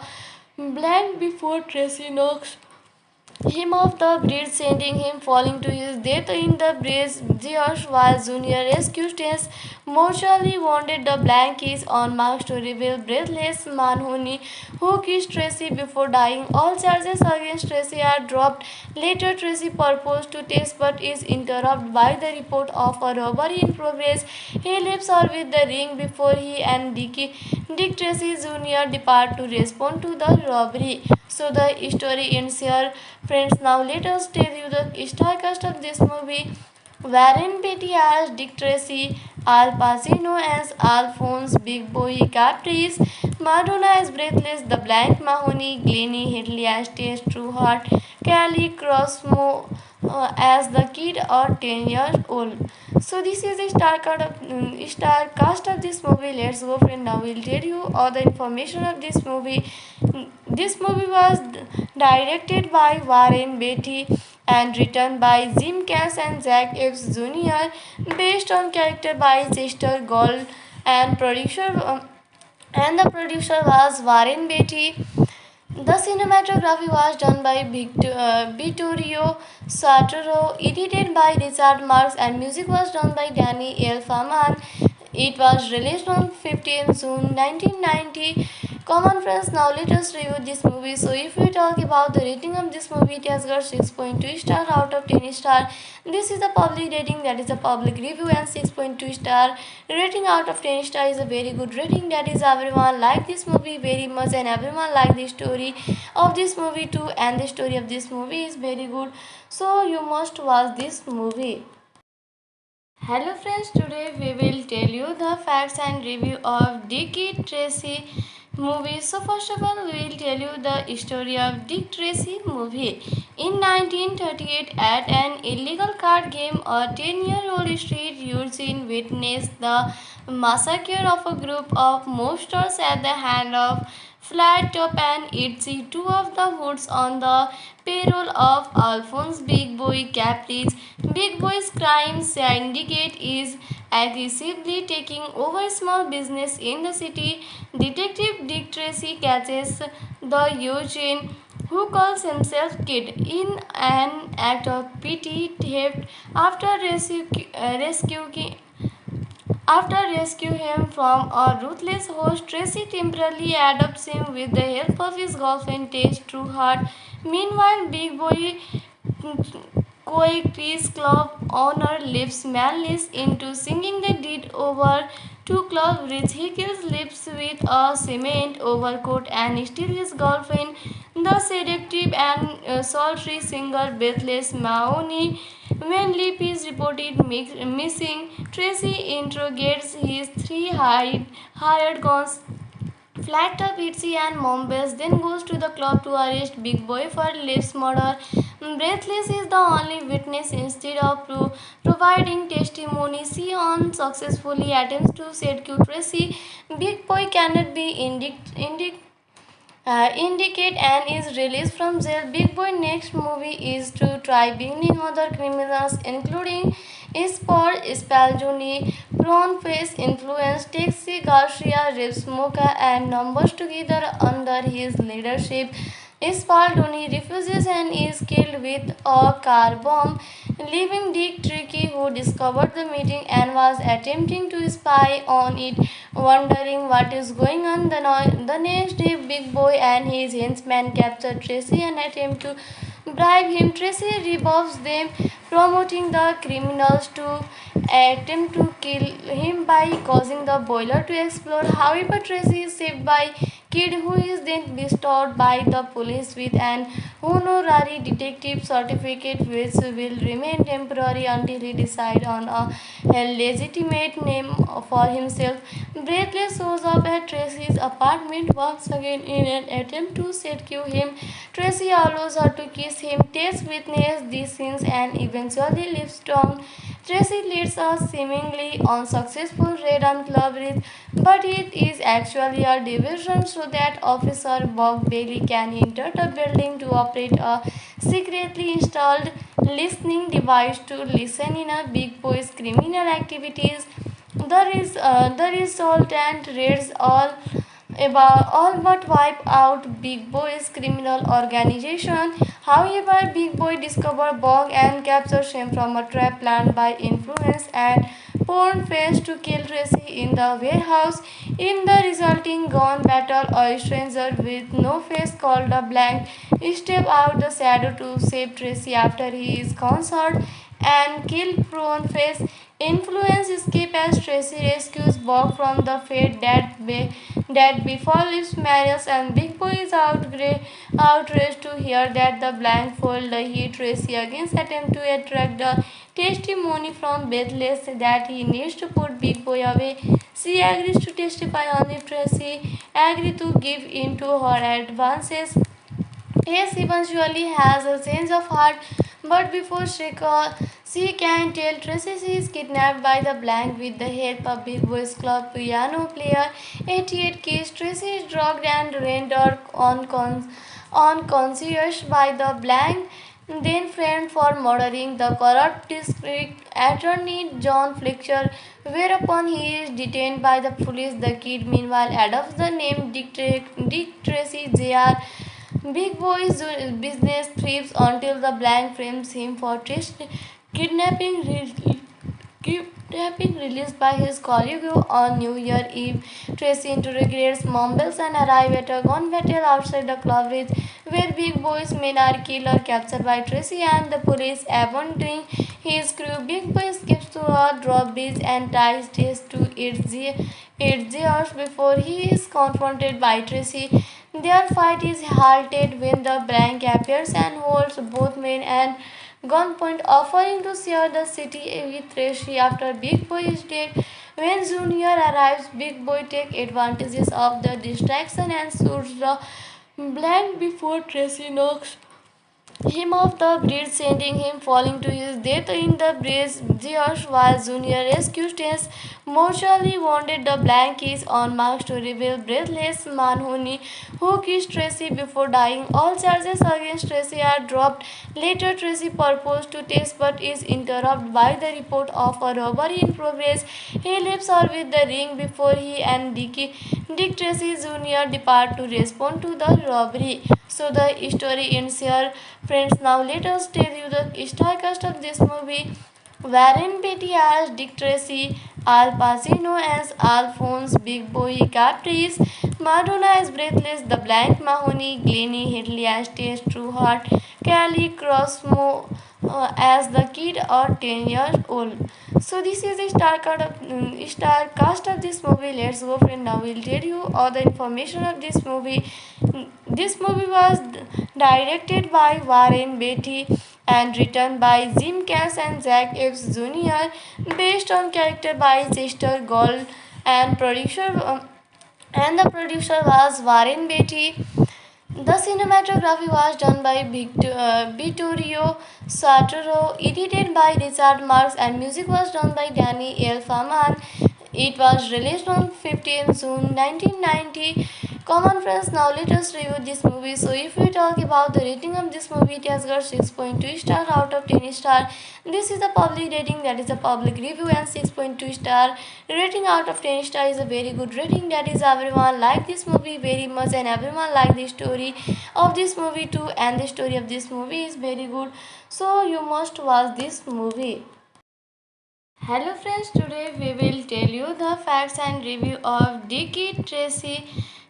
Blank before Tracy knocks him off the bridge, sending him falling to his death in the bridge. George, while Junior rescues Tess, mortally wounded, the Blank is on marks to reveal Breathless Manhuney, who kissed Tracy before dying. All charges against Tracy are dropped. Later, Tracy proposes to Tess but is interrupted by the report of a robbery in progress. He leaves her with the ring before he and Dick Tracy Jr. depart to respond to the robbery. So the story ends here. Friends, now let us tell you the star cast of this movie. Warren Beatty as Dick Tracy, Al Pacino as Alphonse Big Boy Caprice, Madonna as Breathless the Blank Mahoney, Glennie Headley as Tess Trueheart, Kelly Crossmo as the kid or 10 years old. So this is the star cast of this movie. Let's go, friend. Now we'll tell you all the information of this movie. This movie was directed by Warren Beatty and written by Jim Cash and Jack Epps Jr. based on character by Chester Gould and the producer was Warren Beatty. The cinematography was done by Vittorio Sartoro, edited by Richard Marx, and music was done by Danny Elfman. It was released on 15th June 1990. Common friends, now let us review this movie. So if we talk about the rating of this movie, it has got 6.2 star out of 10 star. This is the public rating, that is a public review, and 6.2 star rating out of 10 star is a very good rating. That is, everyone like this movie very much and everyone like the story of this movie too, and the story of this movie is very good. So you must watch this movie. Hello friends, today we will tell you the facts and review of Dick Tracy movie. So first of all, we will tell you the story of Dick Tracy movie. In 1938, at an illegal card game, a 10-year-old street urchin witnessed the massacre of a group of mobsters at the hand of Flat Top and Itzy, two of the hoods on the payroll of Alphonse Big Boy Caprice. Big Boy's crime syndicate is aggressively taking over small business in the city. Detective Dick Tracy catches the urchin who calls himself Kid in an act of petty theft after rescuing rescue him from a ruthless host. Tracy temporarily adopts him with the help of his girlfriend Taze Trueheart. Meanwhile, Big Boy Coequis Club owner leaps Manlis into singing the deed over to Club Ridge. He kills Lips with a cement overcoat and steals his girlfriend, the seductive and sultry singer Breathless Mahoney. When Lip is reported missing, Tracy interrogates his three hired guns Flat Top Itsy and Mombas, then goes to the club to arrest Big Boy for Liv's murder. Breathless is the only witness. Instead of providing testimony, she unsuccessfully attempts to seduce Tracy. Big Boy cannot be indicate and is released from jail. Big Boy next movie is to try bringing other criminals, including Sport Spalzoni, Prawn Face Influence, Taxi Garcia, Rips Mocha, and numbers together under his leadership. Spaldoni refuses and is killed with a car bomb, leaving Dick Tricky, who discovered the meeting and was attempting to spy on it, wondering what is going on. The next day, Big Boy and his henchmen capture Tracy and attempt to bribe him. Tracy rebuffs them, promoting the criminals to attempt to kill him by causing the boiler to explode. However, Tracy is saved by Kid, who is then bestowed by the police with an honorary detective certificate which will remain temporary until he decides on a legitimate name for himself. Breathless shows up at Tracy's apartment once again in an attempt to seduce him. Tracy allows her to kiss him. Tess witnesses these scenes and eventually leaves town. Tracy leads a seemingly unsuccessful raid on Club Ridge, but it is actually a diversion so that Officer Buck Bailey can enter the building to operate a secretly installed listening device to listen in a Big Boy's criminal activities. The resultant raids all but wipe out Big Boy's criminal organization. However, Big Boy discovers Bog and captures him from a trap planned by Influence and Porn Face to kill Tracy in the warehouse. In the resulting gun battle, a stranger with no face called a Blank steps out the shadow to save Tracy after he is concerned and kill Prawn Face. Influence escape as Tracy rescues Bob from the fate that befalls Marius, and Big Boy is outraged to hear that the blindfold hit Tracy against attempt to attract the testimony from Breathless that he needs to put Big Boy away. She agrees to testify on if Tracy agrees to give in to her advances. Yes, eventually has a change of heart, but before she can tell Tracy she is kidnapped by the Blank with the help of Big Boys Club piano player 88 Keys. Tracy is drugged and rendered unconscious by the Blank, then framed for murdering the corrupt district attorney John Fletcher, whereupon he is detained by the police. The kid meanwhile adopts the name Dick Tracy Jr. Big Boy's business thrives until the Blank frames him for kidnapping, kidnapping released by his colleague on New Year Eve. Tracy interrogates Mumbles and arrive at a gun battle outside the Club Ridge, where Big Boy's men are killed or captured by Tracy and the police, abandoning his crew. Big Boy escapes to a drawbridge and ties Trace to its gears before he is confronted by Tracy. Their fight is halted when the Blank appears and holds both men at gunpoint, offering to share the city with Tracy after Big Boy is dead. When Junior arrives, Big Boy takes advantages of the distraction and shoots the Blank before Tracy knocks him off the bridge, sending him falling to his death in the breach while Junior rescues Tess. Mortally wounded, the Blankies on marks to reveal breathless Manhuni, who kissed Tracy before dying. All charges against Tracy are dropped. Later, Tracy proposes to Tess but is interrupted by the report of a robbery in progress. He leaves her with the ring before he and Dick Tracy Jr. depart to respond to the robbery. So the story ends here. Friends, now let us tell you the star cast of this movie. Warren Beatty as Dick Tracy, Al Pacino as Alphonse Big Boy Caprice, Madonna as Breathless, The Blank Mahoney, Glennie Headley as Tess Trueheart, Kelly Crossmo as the kid or 10 years old. So this is the star cast of this movie. Let's go, friend. Now we'll tell you all the information of this movie. This movie was directed by Warren Beatty and written by Jim Cass and Zack Epps Jr. based on character by Chester Gould and and the producer was Warren Beatty. The cinematography was done by Vittorio Sartoro, edited by Richard Marx, and music was done by Danny Elfman. It was released on 15th June 1990. Common friends, now let us review this movie. So, if we talk about the rating of this movie, it has got 6.2 star out of 10 star. This is the public rating, that is a public review, and 6.2 star rating out of 10 star is a very good rating. That is, everyone like this movie very much, and everyone like the story of this movie too, and the story of this movie is very good. So, you must watch this movie. Hello friends, today we will tell you the facts and review of Dick Tracy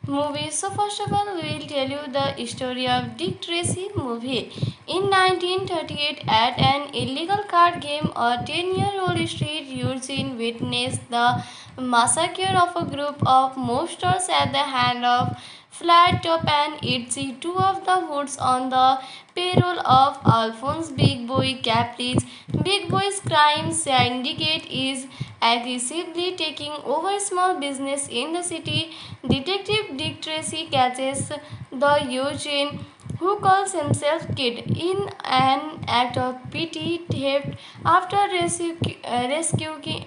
movie. So first of all, we will tell you the story of Dick Tracy movie. In 1938, at an illegal card game, a 10-year-old street urchin witnessed the massacre of a group of mobsters at the hand of Flat Top and Itzy, two of the hoods on the payroll of Alphonse Big Boy Caprice. Big Boy's crime syndicate is aggressively taking over small business in the city. Detective Dick Tracy catches the Eugene, who calls himself Kid, in an act of petty theft after rescuing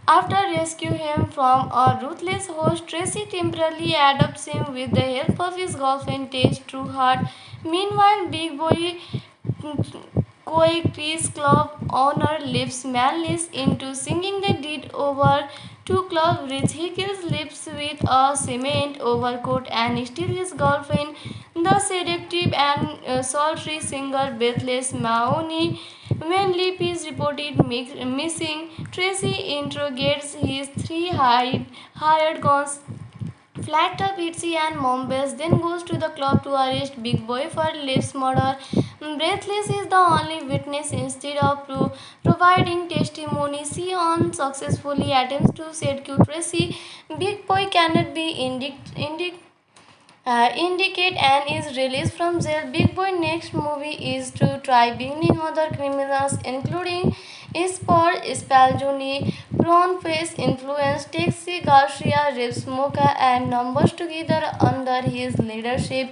after rescue him from a ruthless host. Tracy temporarily adopts him with the help of his girlfriend Tess Trueheart. Meanwhile, Big Boy Coequis Club owner leaps Manlis into singing the deed over to Club Rich. He kills Lips with a cement overcoat and steals his girlfriend, the seductive and sultry singer Breathless Mahoney. When Lip is reported missing, Tracy interrogates his three hired guns, Flat Top, Itzy and Mombas, then goes to the club to arrest Big Boy for Liv's murder. Breathless is the only witness. Instead of providing testimony, she unsuccessfully attempts to seduce Tracy. Big Boy cannot be indicate and is released from jail. Big Boy next movie is to try bringing other criminals, including Sport Spalzoni, Prawn Face Influence, Taxi Garcia, Rips Mocha, and numbers together under his leadership.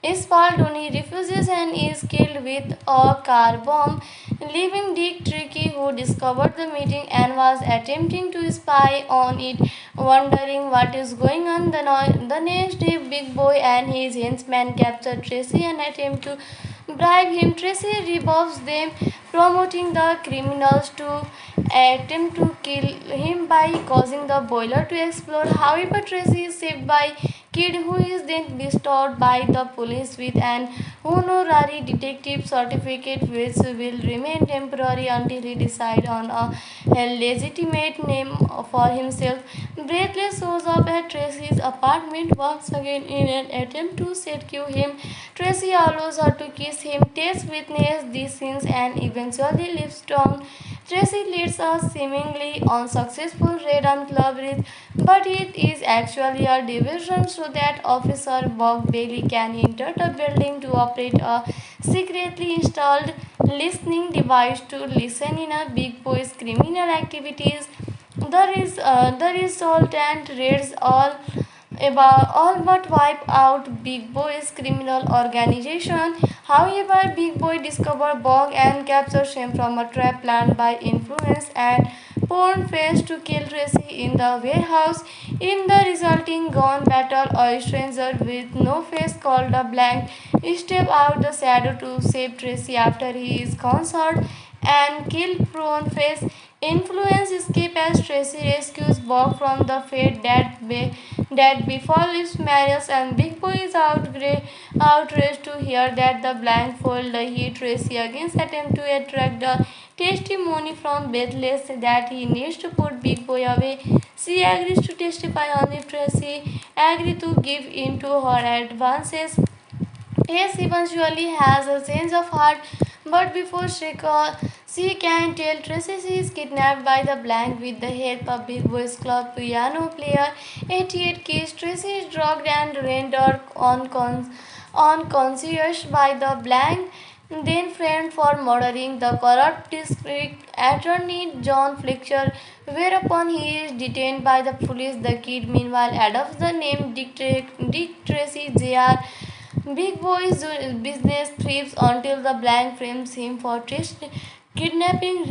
Spaldoni refuses and is killed with a car bomb, leaving Dick Tricky, who discovered the meeting and was attempting to spy on it, wondering what is going on. The next day, Big Boy and his henchmen capture Tracy and attempt to bribe him. Tracy rebuffs them, promoting the criminals to attempt to kill him by causing the boiler to explode. However, Tracy is saved by Kid, who is then bestowed by the police with an honorary detective certificate, which will remain temporary until he decides on a legitimate name for himself. Breathless shows up at Tracy's apartment once again in an attempt to seduce him. Tracy allows her to kiss him. Tess witnesses these scenes and eventually leaves town. Tracy leads a seemingly unsuccessful raid on Club Ridge, but it is actually a diversion so that Officer Buck Bailey can enter the building to operate a secretly installed listening device to listen in a Big Boy's criminal activities. The resultant raids all about all but wipe out Big Boy's criminal organization. However, Big Boy discovers Bog and captures him from a trap planned by influence and porn face to kill Tracy in the warehouse. In the resulting gun battle, a stranger with no face called a Blank steps out the shadow to save Tracy after he is concerned and kill Prawn Face. Influence escape as Tracy rescues Bob from the fate that befalls Marius, and Big Boy is outraged to hear that the blindfold hit Tracy against attempt to attract the testimony from Bethles that he needs to put Big Boy away. She agrees to testify on if Tracy agrees to give in to her advances. Yes, eventually has a change of heart, but before she can tell Tracy she is kidnapped by the Blank with the help of Big Boys Club piano player 88 Keys. Tracy is drugged and rendered unconscious by the Blank, then framed for murdering the corrupt district attorney John Fletcher, whereupon he is detained by the police. The kid meanwhile adopts the name Dick Tracy Jr. Big Boy's business thrives until the Blank frames him for kidnapping,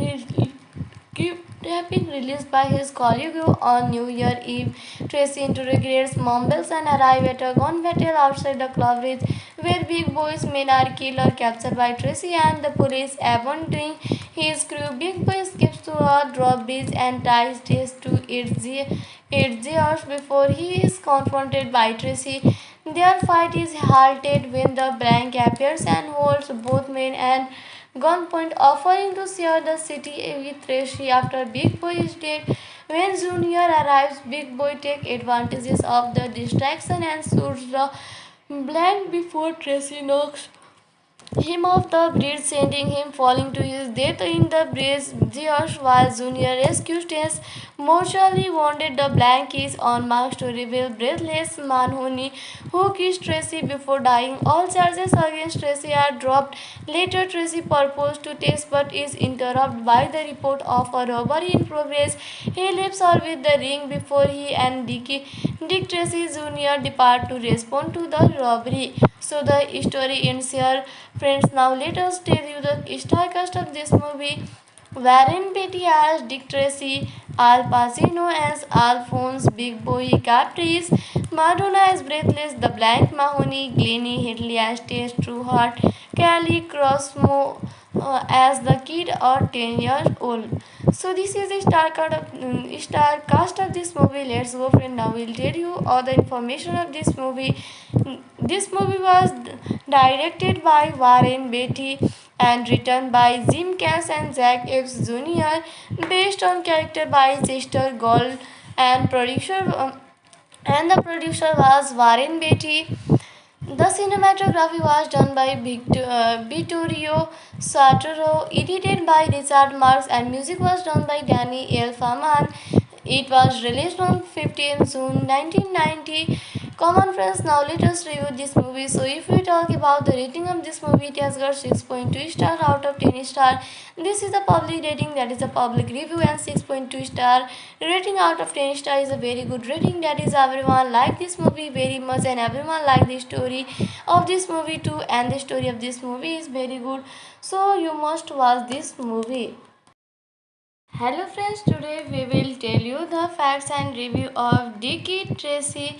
kidnapping released by his colleague on New Year Eve. Tracy interrogates Mumbles and arrive at a gun battle outside the club ridge, where Big Boy's men are killed or captured by Tracy and the police abandoning his crew. Big Boy escapes to a drawbridge and ties Tracy to its gears before he is confronted by Tracy. Their fight is halted when the Blank appears and holds both men at gunpoint, offering to share the city with Tracy after Big Boy is dead. When Junior arrives, Big Boy takes advantages of the distraction and shoots the Blank before Tracy knocks him off the bridge, sending him falling to his death in the bridge. George, while Junior rescues Tess, mortally wounded, the Blank is on marks to reveal Breathless Manhuney, who kissed Tracy before dying. All charges against Tracy are dropped. Later, Tracy proposes to Tess but is interrupted by the report of a robbery in progress. He leaves her with the ring before he and Dick Tracy Jr. depart to respond to the robbery. So the story ends here. Friends, now let us tell you the star cast of this movie. Warren Beatty as Dick Tracy, Al Pacino as Alphonse Big Boy Caprice, Madonna as Breathless, The Blank Mahoney, Glennie Headley as Tess Trueheart, Kelly Crossmo as the kid or 10 years old. So this is the star cast of this movie. Let's go, friend. Now we'll tell you all the information of this movie. This movie was directed by Warren Beatty and written by Jim Cash and Jack Epps Jr. based on character by Chester Gould and the producer was Warren Beatty. The cinematography was done by Vittorio Sartoro, edited by Richard Marx, and music was done by Danny Elfman. It was released on 15th June 1990. Common friends, now let us review this movie. So, if we talk about the rating of this movie, it has got 6.2 star out of 10 star. This is the public rating, that is a public review, and 6.2 star rating out of 10 star is a very good rating. That is, everyone like this movie very much, and everyone like the story of this movie too, and the story of this movie is very good. So, you must watch this movie. Hello friends, today we will tell you the facts and review of Dick Tracy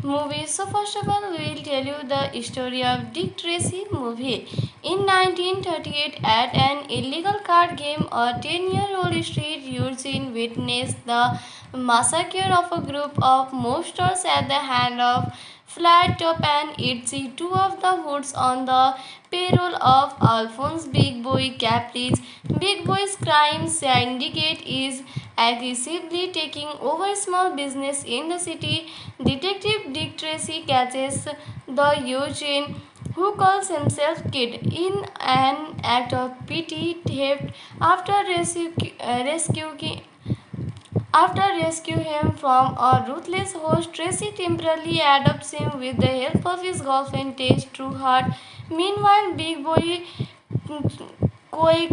movie. So first of all, we will tell you the story of Dick Tracy movie. In 1938, at an illegal card game, a 10-year-old street urchin witnessed the massacre of a group of mobsters at the hand of Flat Top and Itzy, two of the hoods on the payroll of Alphonse Big Boy Caprice. Big Boy's crime syndicate is aggressively taking over small business in the city. Detective Dick Tracy catches the Eugene, who calls himself Kid, in an act of petty theft after rescue him from a ruthless host. Tracy temporarily adopts him with the help of his girlfriend Tess Trueheart. Meanwhile, Big Boy Coy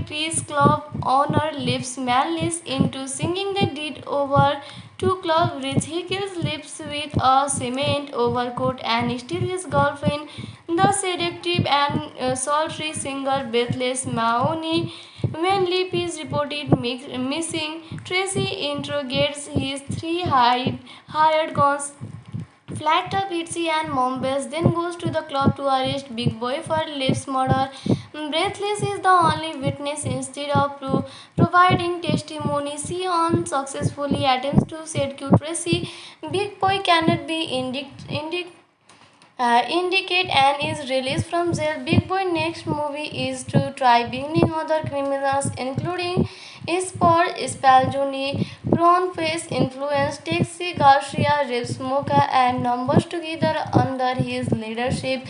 Club owner leaves Manlis into singing the deed over to Club Ridge. He kills lips with a cement overcoat and steals his girlfriend, the seductive and sultry singer Breathless Mahoney. When Lip is reported missing, Tracy interrogates his three hired guns. Flat up Itzy and Mombas then goes to the club to arrest Big Boy for Liv's murder. Breathless is the only witness. Instead of providing testimony, she unsuccessfully attempts to seduce Tracy. Big Boy cannot be indicate and is released from jail. Big Boy next movie is to try bringing other criminals, including Sport Spalzoni, Prawn Face Influence, Taxi Garcia, Rips Mocha, and numbers together under his leadership.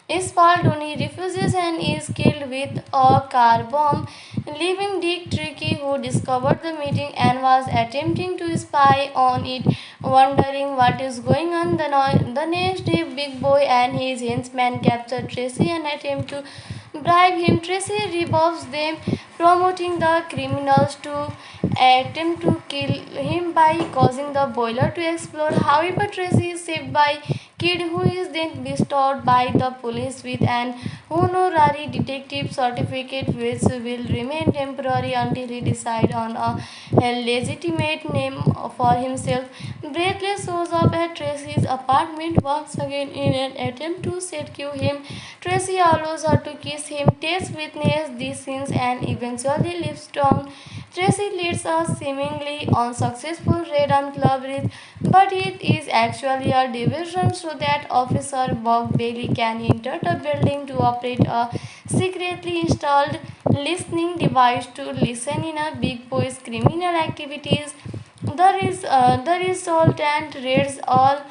Spaldoni refuses and is killed with a car bomb, leaving Dick Tricky, who discovered the meeting and was attempting to spy on it, wondering what is going on. The next day, Big Boy and his henchmen capture Tracy and attempt to bribe him. Tracy rebuffs them, promoting the criminals to attempt to kill him by causing the boiler to explode. However, Tracy is saved by Kid, who is then bestowed by the police with an honorary detective certificate which will remain temporary until he decides on a legitimate name for himself. Breathless shows up at Tracy's apartment once again in an attempt to seduce him. Tracy allows her to kiss him, takes witness these scenes, and eventually leaves town. Tracy leads a seemingly unsuccessful raid on Club Ridge, but it is actually a diversion so that Officer Bob Bailey can enter the building to operate a secretly installed listening device to listen in a Big Boy's criminal activities. The resultant raids all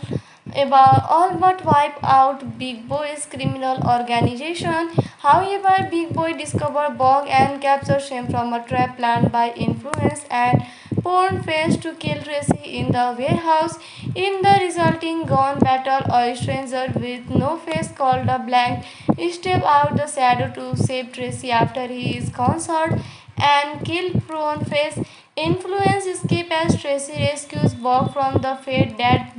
but wipe out Big Boy's criminal organization. However, Big Boy discovers Bog and captures him from a trap planned by Influence and Porn Face to kill Tracy in the warehouse. In the resulting gun battle, a stranger with no face called a Blank steps out the shadow to save Tracy after he is concerned and kill Prawn Face. Influence escape as Tracy rescues Bob from the fate that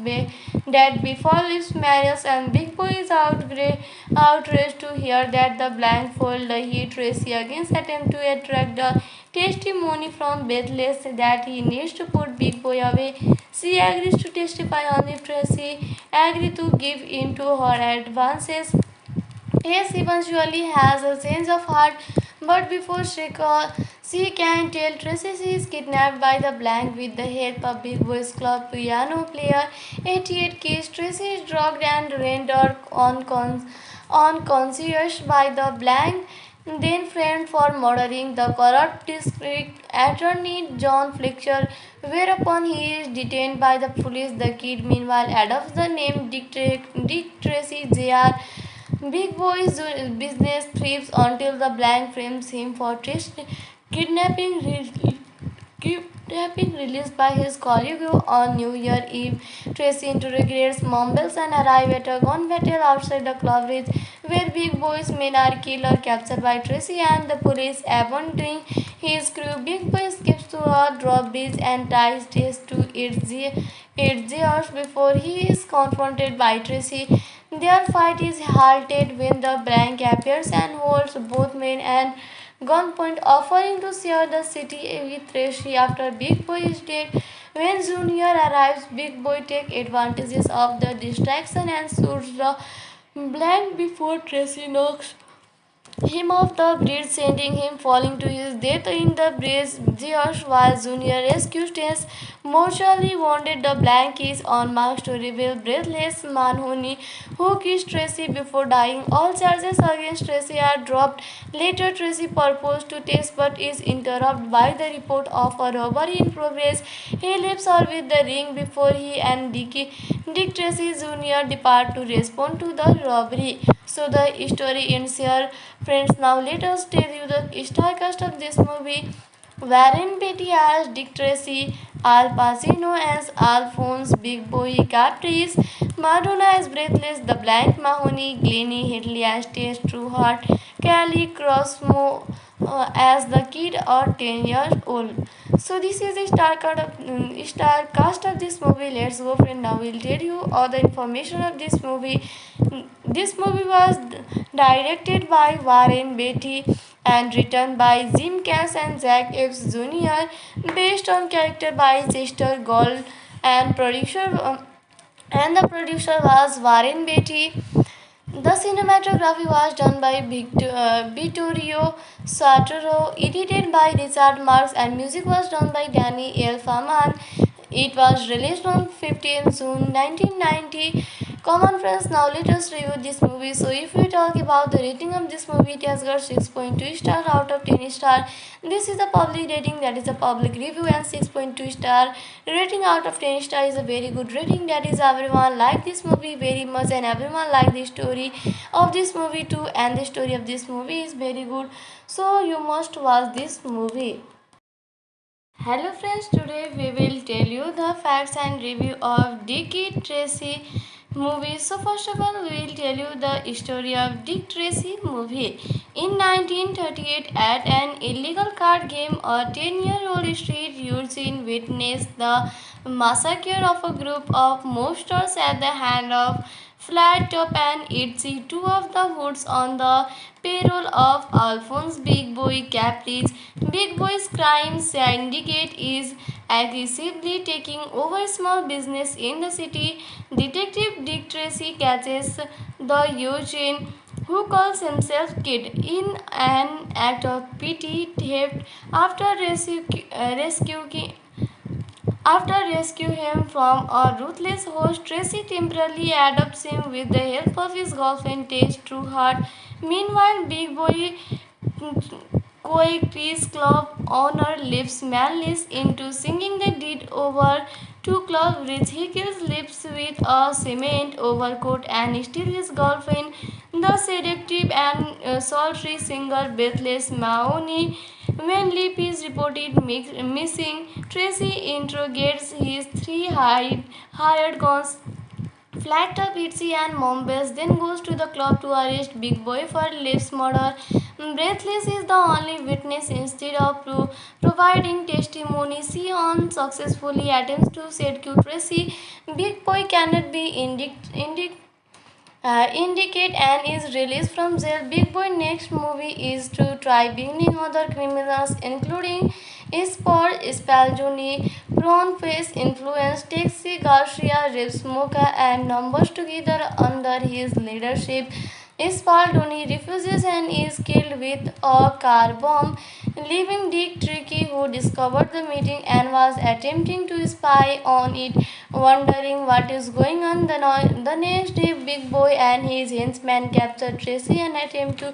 befalls Marius, and Big Boy is outraged to hear that the blindfold hit Tracy against attempt to attract the testimony from Breathless that he needs to put Big Boy away. She agrees to testify on if Tracy agrees to give in to her advances. Yes, eventually has a change of heart, but before she can tell Tracy she is kidnapped by the Blank with the help of Big Boys Club piano player 88 Keys. Tracy is drugged and rendered unconscious by the Blank, then framed for murdering the corrupt district attorney John Fletcher, whereupon he is detained by the police. The kid meanwhile adopts the name Dick Tracy Jr. Big Boy's business thrives until the Blank frames him for kidnapping, kidnapping released by his colleague on New Year Eve. Tracy interrogates Mumbles and arrive at a gun battle outside the Club Ridge, where Big Boy's men are killed or captured by Tracy and the police, abandoning his crew. Big Boy escapes to a drawbridge and ties Trace to its gears before he is confronted by Tracy. Their fight is halted when the Blank appears and holds both men at gunpoint, offering to share the city with Tracy after Big Boy is dead. When Junior arrives, Big Boy takes advantages of the distraction and shoots the Blank before Tracy knocks him off the bridge, sending him falling to his death in the bridge. George, while Junior rescues Tess, mortally wounded, the Blank is on marks to reveal Breathless Mahoney, who kissed Tracy before dying. All charges against Tracy are dropped. Later, Tracy proposes to Tess but is interrupted by the report of a robbery in progress. He leaves her with the ring before he and Dick Tracy Jr. depart to respond to the robbery. So the story ends here. Friends, now let us tell you the star cast of this movie. Warren Beatty as Dick Tracy, Al Pacino as Alphonse Big Boy Caprice, Madonna as Breathless, The Blank Mahoney, Glennie Headley as Tess Trueheart, Kelly Crossmo as the kid or 10 years old. So this is the star cast of this movie. Let's go, friend. Now we'll tell you all the information of this movie. This movie was directed by Warren Beatty and written by Jim Cass and Zack Epps Jr. based on character by Chester Gould and and the producer was Warren Beatty. The cinematography was done by Vittorio Sartoro, edited by Richard Marx, and music was done by Danny Elfman. It was released on 15th June 1990. Common friends, now let us review this movie. So, if we talk about the rating of this movie, it has got 6.2 star out of 10 star. This is the public rating, that is a public review, and 6.2 star rating out of 10 star is a very good rating. That is, everyone like this movie very much, and everyone like the story of this movie too, and the story of this movie is very good. So, you must watch this movie. Hello friends, today we will tell you the facts and review of Dick Tracy movie. So first of all, we will tell you the story of Dick Tracy movie. In 1938, at an illegal card game, a 10-year-old street urchin witnessed the massacre of a group of mobsters at the hand of Flat Top and Itzy, two of the hoods on the payroll of Alphonse Big Boy Caprice. Big Boy's crime syndicate is aggressively taking over small business in the city. Detective Dick Tracy catches the urchin, who calls himself Kid, in an act of petty theft after rescuing after rescue him from a ruthless host. Tracy temporarily adopts him with the help of his girlfriend Tess Trueheart. Meanwhile, Big Boy Coequis Club owner leaps Manlis into singing the deed over to Club Bridge. He kills Lips with a cement overcoat and steals his girlfriend, the seductive and sultry singer Breathless Mahoney. When Lip is reported missing, Tracy interrogates his three hired guns, Flat Top, Itzy and Mombas, then goes to the club to arrest Big Boy for Liv's murder. Breathless is the only witness. Instead of providing testimony, she unsuccessfully attempts to seduce Tracy. Big Boy cannot be indicate and is released from jail. Big Boy next movie is to try bringing other criminals, including Sport Spalzoni, Prawn Face Influence, Taxi Garcia, Reeves Mocha, and numbers together under his leadership. Spaldoni refuses and is killed with a car bomb, leaving Dick Tricky, who discovered the meeting and was attempting to spy on it, wondering what is going on. The next day, Big Boy and his henchmen capture Tracy and attempt to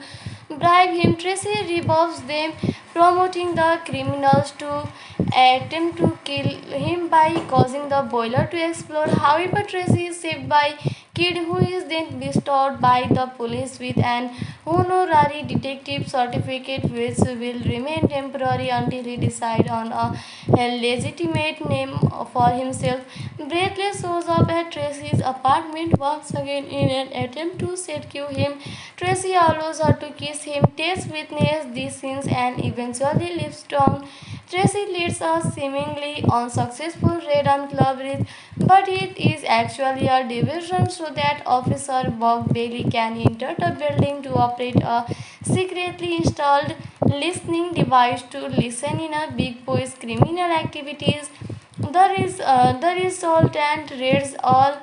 bribe him. Tracy rebuffs them, promoting the criminals to attempt to kill him by causing the boiler to explode. However, Tracy is saved by Kid, who is then bestowed by the police with an honorary detective certificate, which will remain temporary until he decides on a legitimate name for himself. Breathless shows up at Tracy's apartment once again in an attempt to seduce him. Tracy allows her to kiss him. Tess witnesses these scenes and eventually leaves town. Tracy leads a seemingly unsuccessful raid on Club Ridge, but it is actually a diversion so that Officer Bob Bailey can enter the building to operate a secretly installed listening device to listen in a Big Boy's criminal activities. The resultant raids all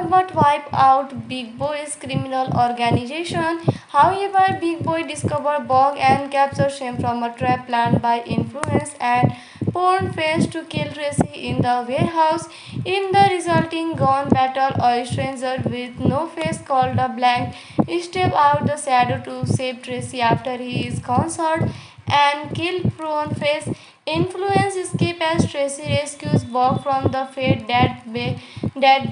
but wipe out Big Boy's criminal organization. However, Big Boy discovers Bog and captures him from a trap planned by Influence and Porn Face to kill Tracy in the warehouse. In the resulting gun battle, a stranger with no face called a Blank steps out the shadow to save Tracy after he is concerned and kill Prawn Face. Influence escape as Tracy rescues Bob from the fate that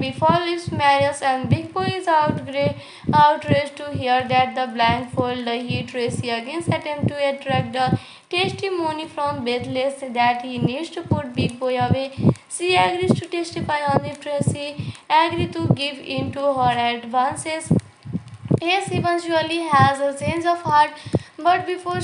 befalls Marius, and Big Boy is outraged to hear that the blindfold hit Tracy against attempt to attract the testimony from Breathless that he needs to put Big Boy away. She agrees to testify on if Tracy agrees to give in to her advances. Yes, eventually has a change of heart, but before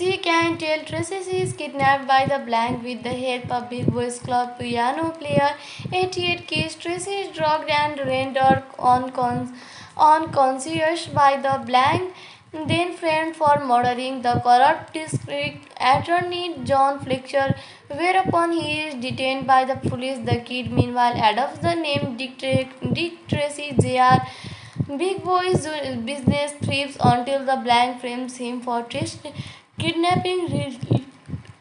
She can tell Tracy she is kidnapped by the blank with the help of Big Boys Club piano player 88 Keys. Tracy is drugged and rendered unconscious by the blank, then framed for murdering the corrupt district attorney John Fletcher, whereupon he is detained by the police. The kid meanwhile adopts the name Dick Tracy Jr. Big Boy's business thrives until the blank frames him for kidnapping,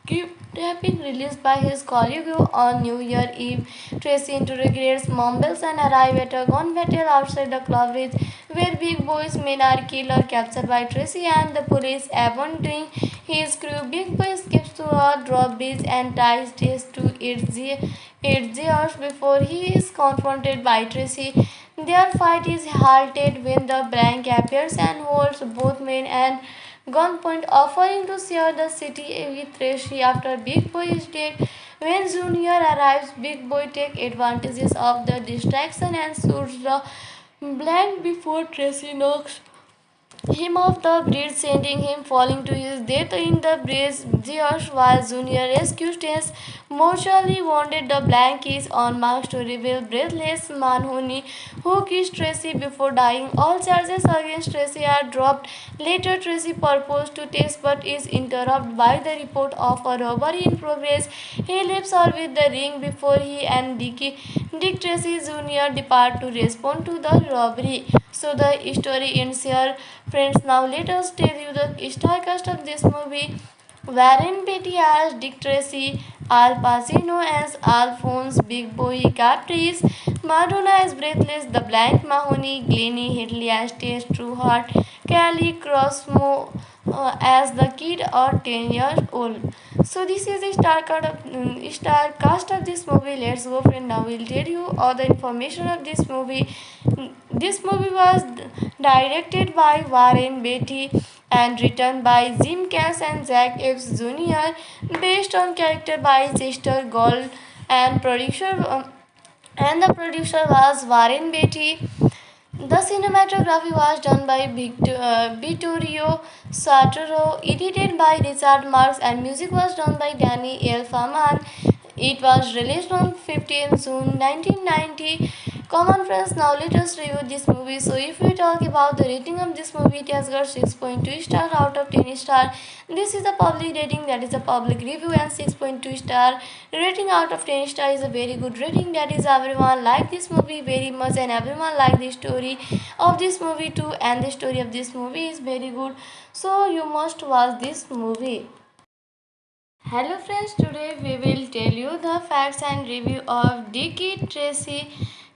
kidnapping released by his colleague on New Year Eve. Tracy interrogates Mumbles and arrive at a gun battle outside the club ridge, where Big Boy's men are killed or captured by Tracy and the police, abandoning his crew. Big Boy escapes to a drawbridge and ties Trace to its gears before he is confronted by Tracy. Their fight is halted when the blank appears and holds both men and gunpoint, offering to share the city with Tracy after Big Boy is dead. When Junior arrives, Big Boy takes advantages of the distraction and shoots the blank before Tracy knocks him off the bridge, sending him falling to his death in the bridge. George, while Junior rescues Tess, mortally wounded, the blank is on marks to reveal Breathless Manhuney, who kissed Tracy before dying. All charges against Tracy are dropped. Later, Tracy proposes to Tess but is interrupted by the report of a robbery in progress. He leaves her with the ring before he and Dick Tracy Jr. depart to respond to the robbery. So the story ends here. Friends, now let us tell you the star cast of this movie. Warren Beatty as Dick Tracy, Al Pacino as Alphonse Big Boy Caprice, Madonna as Breathless the Blank Mahoney, Glennie Headley as Tess Trueheart, Kelly Crossmo as the kid or 10 years old. So this is the star cast of this movie. Let's go, friend. Now we'll tell you all the information of this movie. This movie was directed by Warren Beatty and written by Jim Cash and Zack Epps Jr. based on character by Chester Gould and the producer was Warren Beatty. The cinematography was done by Vittorio Sartoro, edited by Richard Marx, and music was done by Danny Elfman. It was released on 15th June 1990. Common friends, now let us review this movie. So, if we talk about the rating of this movie, it has got 6.2 star out of 10 star. This is a public rating, that is a public review, and 6.2 star rating out of 10 star is a very good rating. That is, everyone like this movie very much, and everyone like the story of this movie too, and the story of this movie is very good. So, you must watch this movie. Hello friends, today we will tell you the facts and review of Dick Tracy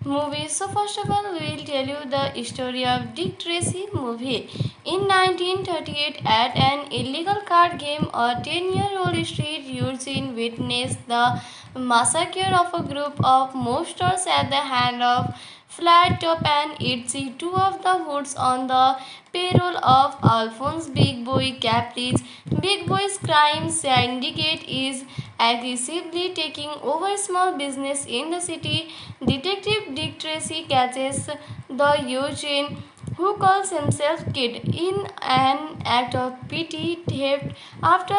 movie. So first of all, we will tell you the story of Dick Tracy movie. In 1938, at an illegal card game, a 10-year-old street urchin witnessed the massacre of a group of mobsters at the hand of Flat Top and Itzy, two of the hoods on the payroll of Alphonse Big Boy Caprice. Big Boy's crime syndicate is aggressively taking over small business in the city. Detective Dick Tracy catches the urchin, who calls himself Kid, in an act of petty theft after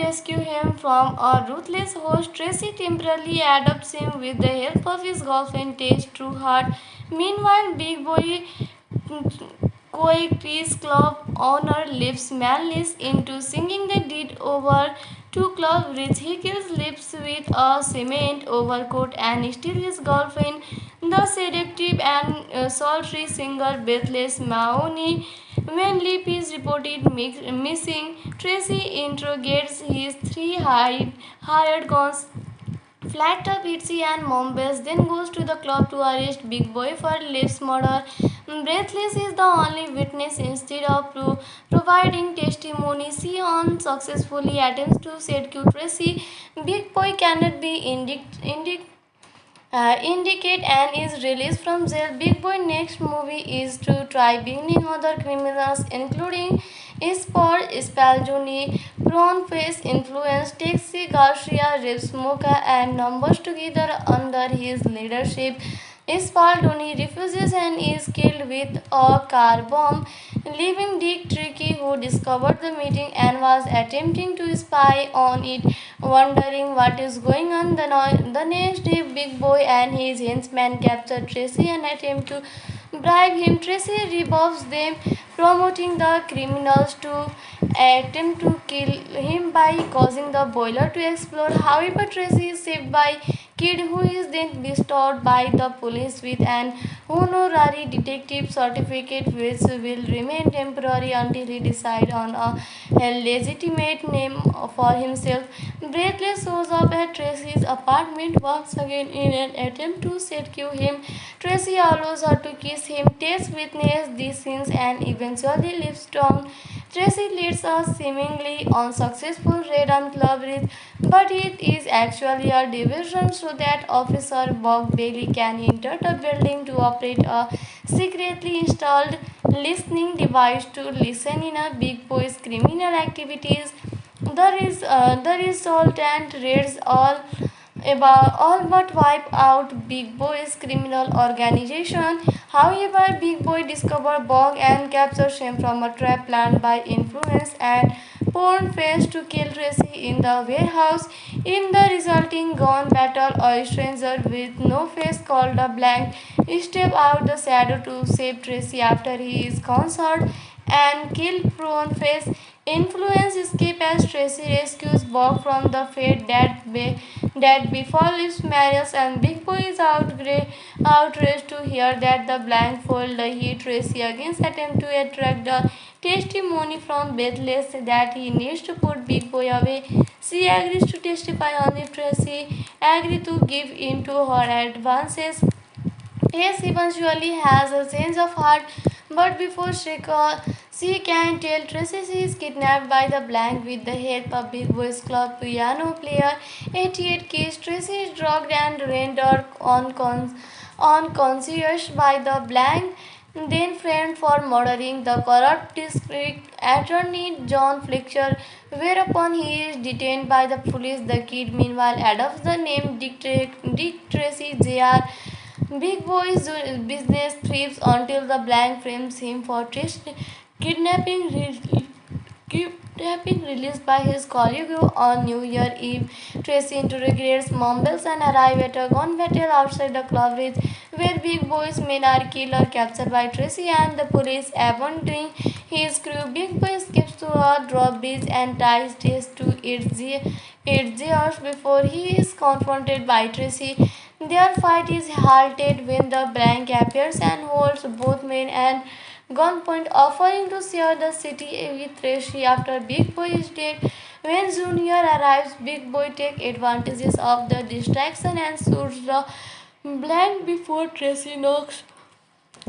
rescue him from a ruthless host. Tracy temporarily adopts him with the help of his girlfriend Tess Trueheart. Meanwhile, Big Boy Coequis Club owner leaves Manlis into singing the deed over to Club Ridge. He kills Lips with a cement overcoat and steals his girlfriend, the seductive and sultry singer Breathless Mahoney. When Lip is reported missing, Tracy interrogates his three hired guns, Flat Top, Itzy, and Mombas, then goes to the club to arrest Big Boy for Lip's murder. Breathless is the only witness. Instead of providing testimony, she unsuccessfully attempts to seduce Tracy. Big Boy cannot be indicate and is released from jail. Big Boy next movie is to try bringing other criminals, including Sport Spalzoni, Prawn Face Influence, Taxi Garcia, Rip Smoka, and numbers together under his leadership. Spaldoni refuses and is killed with a car bomb, leaving Dick Tricky, who discovered the meeting and was attempting to spy on it, wondering what is going on. The next day, Big Boy and his henchmen capture Tracy and attempt to bribe him. Tracy rebuffs them, promoting the criminals to attempt to kill him by causing the boiler to explode. However, Tracy is saved by Kid, who is then bestowed by the police with an honorary detective certificate which will remain temporary until he decides on a legitimate name for himself. Breathless shows up at Tracy's apartment once again in an attempt to seduce him. Tracy allows her to kiss him, takes witness these scenes, and eventually leaves town. Tracy leads a seemingly unsuccessful raid on Club Ridge, but it is actually a diversion so that Officer Buck Bailey can enter the building to operate a secretly installed listening device to listen in a Big Boy's criminal activities. The resultant raids all but wipe out Big Boy's criminal organization. However, Big Boy discovers Bog and captures him from a trap planned by Influence and Porn Face to kill Tracy in the warehouse. In the resulting gun battle, a stranger with no face called a Blank steps out the shadow to save Tracy after he is concerned and kill Prawn Face. Influence escape as Tracy rescues Bob from the fate that befalls Marius, and Big Boy is outraged to hear that the Blank foiled the hit. Tracy against attempt to attract the testimony from Bethles that he needs to put Big Boy away. She agrees to testify on if Tracy agrees to give in to her advances. Yes, eventually has a change of heart, but before she can tell Tracy she is kidnapped by the Blank with the help of Big Boys Club piano player 88 Keys. Tracy is drugged and rendered unconscious by the Blank, then framed for murdering the corrupt district attorney John Fletcher, whereupon he is detained by the police. The kid meanwhile adopts the name Dick Tracy Jr. Big Boy's business thrives until the Blank frames him for kidnapping, kidnapping released by his colleague on New Year Eve. Tracy interrogates Mumbles and arrive at a gun battle outside the Club Ridge, where Big Boy's men are killed or captured by Tracy and the police, abandoning his crew. Big Boy escapes to a drawbridge and ties Trace to its gears before he is confronted by Tracy. Their fight is halted when the Blank appears and holds both men at gunpoint, offering to share the city with Tracy after Big Boy is dead. When Junior arrives, Big Boy takes advantages of the distraction and shoots the Blank before Tracy knocks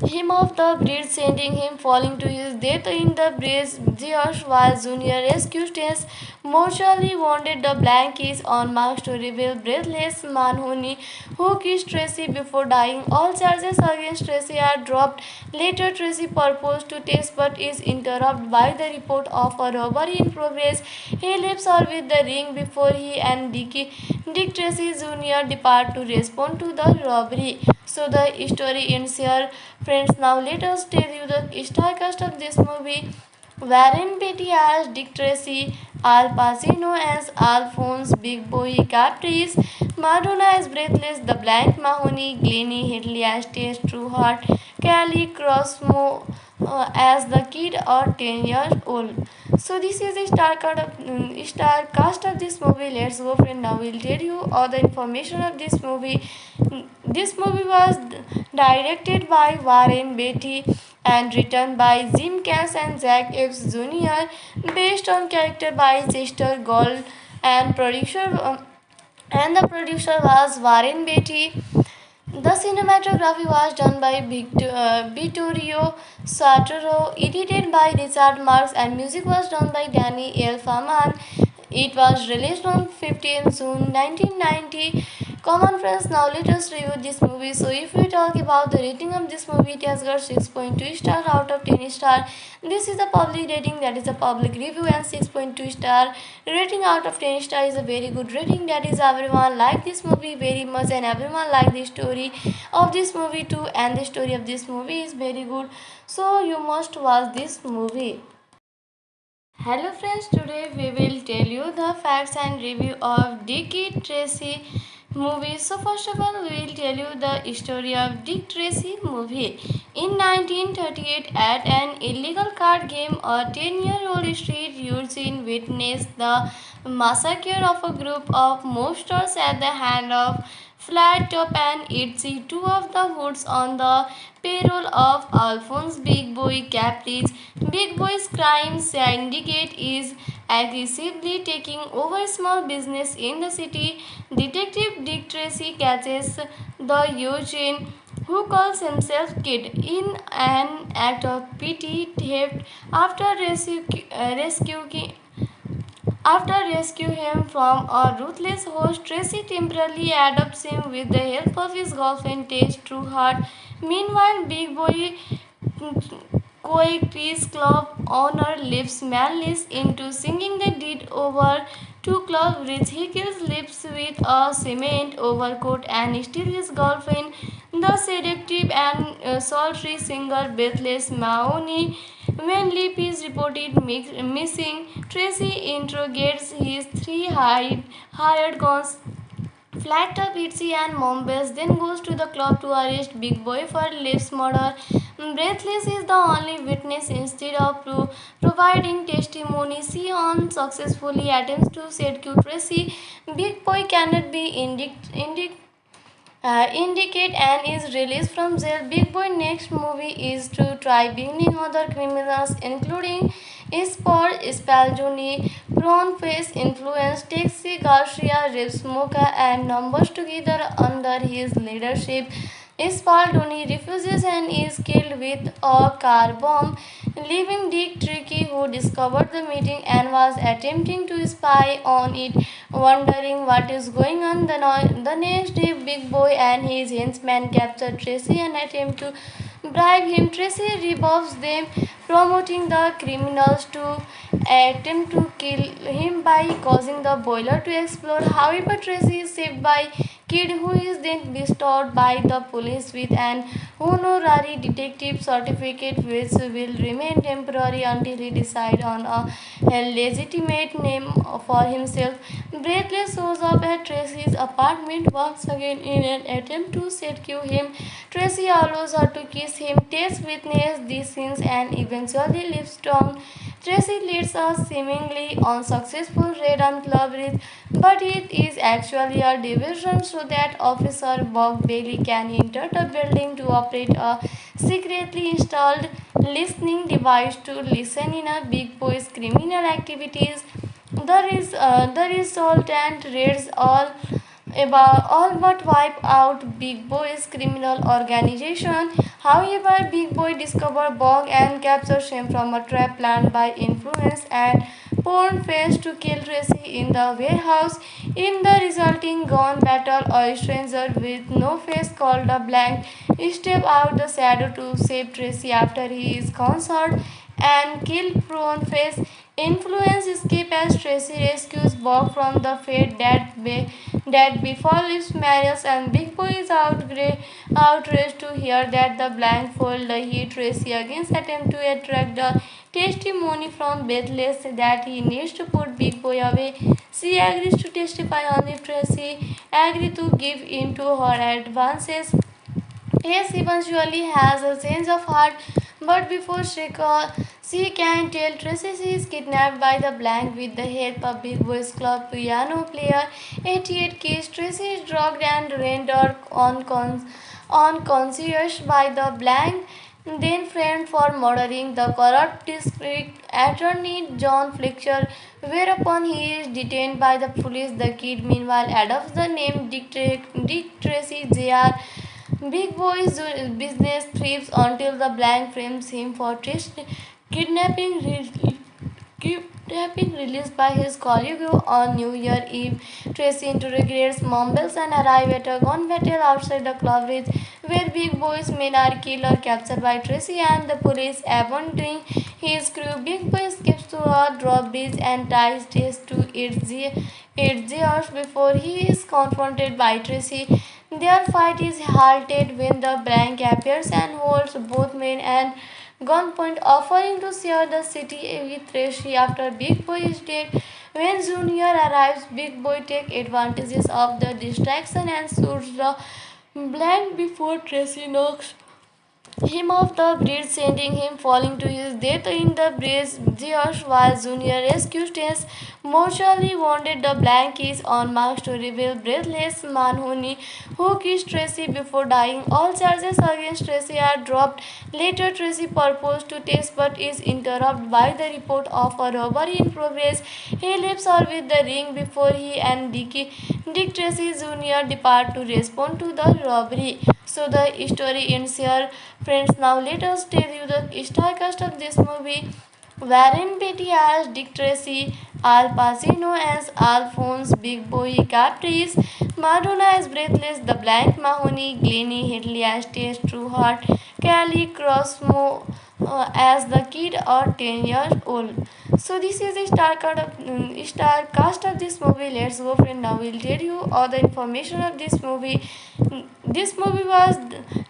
him off the bridge, sending him falling to his death in the bridge. George, while Junior rescues Tess, mortally wounded, the Blank is on marks to reveal Breathless Manhuney, who kissed Tracy before dying. All charges against Tracy are dropped. Later, Tracy proposes to Tess but is interrupted by the report of a robbery in progress. He leaves her with the ring before he and Dick Tracy Jr. depart to respond to the robbery. So the story ends here. Friends, now let us tell you the star cast of this movie. Warren Beatty as Dick Tracy, Al Pacino as Alphonse Big Boy Caprice, Madonna as Breathless, The Blank Mahoney, Glennie Headley as Tess Trueheart, Kelly Crossmo as the kid or 10 years old. So this is the star cast of this movie. Let's go, friend. Now we'll tell you all the information of this movie. This movie was directed by Warren Beatty and written by Jim Cash and Jack Epps Jr. based on character by Chester Gould and the producer was Warren Beatty. The cinematography was done by Vittorio Sartoro, edited by Richard Marx, and music was done by Danny Elfman. It was released on 15 June 1990. Common friends, now let us review this movie. So if we talk about the rating of this movie, it has got 6.2 star out of 10 star. This is the public rating, that is a public review, and 6.2 star rating out of 10 star is a very good rating. That is, everyone like this movie very much and everyone like the story of this movie too, and the story of this movie is very good. So you must watch this movie. Hello friends, today we will tell you the facts and review of Dick Tracy movie. So first of all, we will tell you the story of Dick Tracy movie. In 1938, at an illegal card game, a 10-year-old street urchin witnessed the massacre of a group of mobsters at the hand of Flat Top and Itzy, two of the hoods on the payroll of Alphonse Big Boy Caprice. Big Boy's crime syndicate is aggressively taking over small business in the city. Detective Dick Tracy catches the Eugene, who calls himself Kid, in an act of petty theft after rescuing after rescue him from a ruthless host. Tracy temporarily adopts him with the help of his girlfriend Tess Trueheart. Meanwhile, Big Boy Coequis Club owner leaps Manlis into singing the deed over to Club Bridge. He kills Lips with a cement overcoat and steals his girlfriend, the seductive and sultry singer Breathless Mahoney. When Lip is reported missing, Tracy interrogates his three hired guns, Flat Top, Itzy and Mombas, then goes to the club to arrest Big Boy for Liv's murder. Breathless is the only witness. Instead of providing testimony, she unsuccessfully attempts to seduce Tracy. Big Boy cannot be indicate and is released from jail. Big Boy next movie is to try bringing other criminals, including Sport Spalzoni, Prawn Face Influence, Taxi Garcia, Rips Mocha, and numbers together under his leadership. Spaldoni refuses and is killed with a car bomb, leaving Dick Tricky, who discovered the meeting and was attempting to spy on it, wondering what is going on. The next day, Big Boy and his henchmen capture Tracy and attempt to bribe him. Tracy rebuffs them, promoting the criminals to attempt to kill him by causing the boiler to explode. However, Tracy is saved by Kid, who is then bestowed by the police with an honorary detective certificate, which will remain temporary until he decides on a legitimate name for himself. Breathless shows up at Tracy's apartment once again in an attempt to seduce him. Tracy allows her to kiss him. Tess witnesses these scenes and eventually leaves town. Tracy leads a seemingly unsuccessful raid on Club Ridge, but it is actually a diversion so that Officer Bob Bailey can enter the building to operate a secretly installed listening device to listen in a Big Boy's criminal activities. The resultant raids all but wipe out Big Boy's criminal organization. However, Big Boy discovers Bog and captures him from a trap planned by Influence and Porn Face to kill Tracy in the warehouse. In the resulting gun battle, a stranger with no face called a Blank steps out the shadow to save Tracy after he is concerned and kill Prawn Face. Influence escape as Tracy rescues Bob from the fate that befalls Marius, and Big Boy is outraged to hear that the blindfold hit Tracy against attempt to attract the testimony from Breathless that he needs to put Big Boy away. She agrees to testify on if Tracy agrees to give in to her advances. Yes, eventually has a change of heart, but before she can tell Tracy she is kidnapped by the Blank with the help of Big Boys Club piano player 88 Keys. Tracy is drugged and rendered unconscious by the Blank, then framed for murdering the corrupt district attorney John Fletcher, whereupon he is detained by the police. The kid meanwhile adopts the name Dick Tracy Jr. Big Boy's business thrives until the Blank frames him for kidnapping have been released by his colleague on New Year Eve. Tracy interrogates Mumbles and arrive at a gunbattle outside the club ridge, where Big Boy's men are killed or captured by Tracy and the police. Abandoning his crew, Big Boy escapes to a drawbridge and ties Trace to its gears before he is confronted by Tracy. Their fight is halted when the Blank appears and holds both men at gunpoint, offering to share the city with Tracy after Big Boy is dead. When Junior arrives, Big Boy takes advantages of the distraction and shoots the Blank before Tracy knocks him off the bridge, sending him falling to his death in the bridge. George, while Junior rescues Tess, mortally wounded, the Blank is on marks to reveal Breathless Manhuney, who kissed Tracy before dying. All charges against Tracy are dropped. Later, Tracy proposes to Tess but is interrupted by the report of a robbery in progress. He leaves her with the ring before he and Dick Tracy Jr. depart to respond to the robbery. So the story ends here. Friends, now let us tell you the star cast of this movie. Warren Beatty as Dick Tracy, Al Pacino as Alphonse Big Boy Caprice, Madonna as Breathless the Blank Mahoney, Glennie Headley as Tess Trueheart, Kelly Crossmo as the kid or 10 years old. So this is the star cast of this movie. Let's go, friend. Now we'll tell you all the information of this movie. This movie was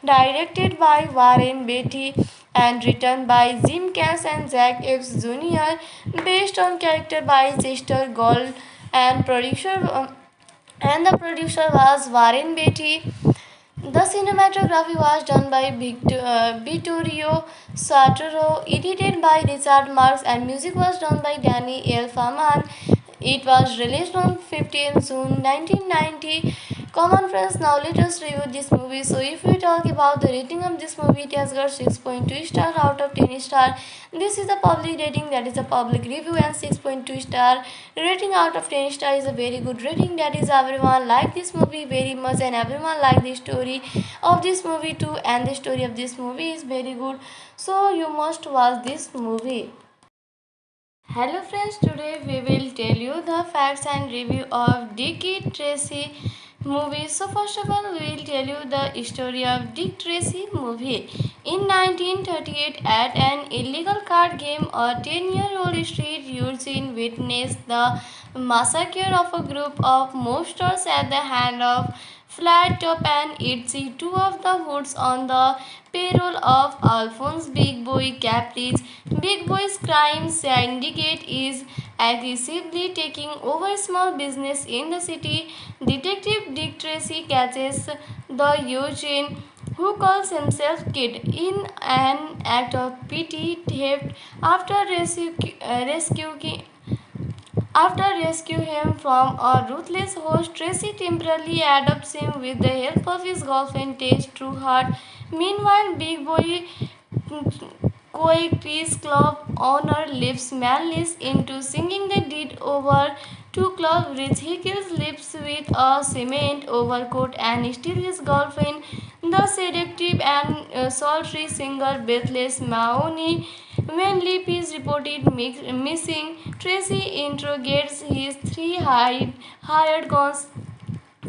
directed by Warren Beatty and written by Jim Cash and Zack Epps Jr. based on character by Chester Gould and the producer was Warren Beatty. The cinematography was done by Vittorio Sartoro, edited by Richard Marx, and music was done by Danny Elfman. It was released on 15th June 1990. Common friends, now let us review this movie. So, if we talk about the rating of this movie, it has got 6.2 star out of 10 star. This is a public rating, that is a public review, and 6.2 star rating out of 10 star is a very good rating. That is, everyone like this movie very much, and everyone like the story of this movie too. And the story of this movie is very good. So, you must watch this movie. Hello friends, today we will tell you the facts and review of Dick Tracy movie. So first of all, we will tell you the story of Dick Tracy movie. In 1938, at an illegal card game, a 10-year-old street urchin witnessed the massacre of a group of mobsters at the hand of Flat Top and Itzy, two of the hoods on the payroll of Alphonse Big Boy Caprice. Big Boy's crime syndicate is aggressively taking over small business in the city. Detective Dick Tracy catches the urchin, who calls himself Kid, in an act of petty theft after rescue him from a ruthless host. Tracy temporarily adopts him with the help of his girlfriend Tess Trueheart. Meanwhile, Big Boy Coequis club owner leaves Manlis into singing the deed over to Club Ridge. He kills Lips with a cement overcoat and steals his girlfriend, the seductive and sultry singer Breathless Mahoney. When Lip is reported missing, Tracy interrogates his three hired guns,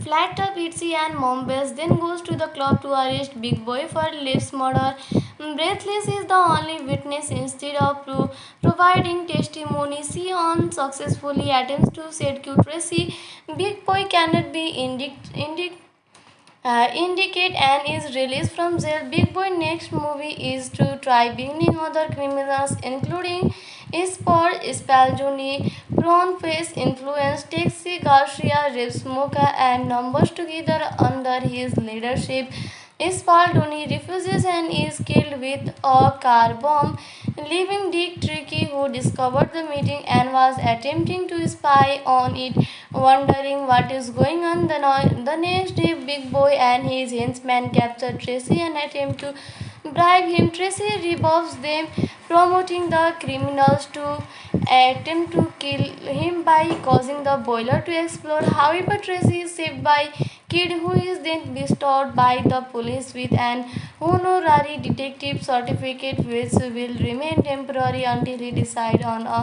Flat Top, Itzy, and Mombas, then goes to the club to arrest Big Boy for Lip's murder. Breathless is the only witness. Instead of providing testimony, she unsuccessfully attempts to seduce Tracy. Big Boy cannot be indicate and is released from jail. Big Boy next movie is to try bringing other criminals, including Sport Spalzoni, Prawn Face Influence, Taxi Garcia, Rips Mocha, and numbers together under his leadership. Spaldoni refuses and is killed with a car bomb, leaving Dick Tricky, who discovered the meeting and was attempting to spy on it, wondering what is going on. The next day, Big Boy and his henchmen capture Tracy and attempt to bribe him. Tracy rebuffs them, promoting the criminals to attempt to kill him by causing the boiler to explode. However, Tracy is saved by kid, who is then bestowed by the police with an honorary detective certificate which will remain temporary until he decides on a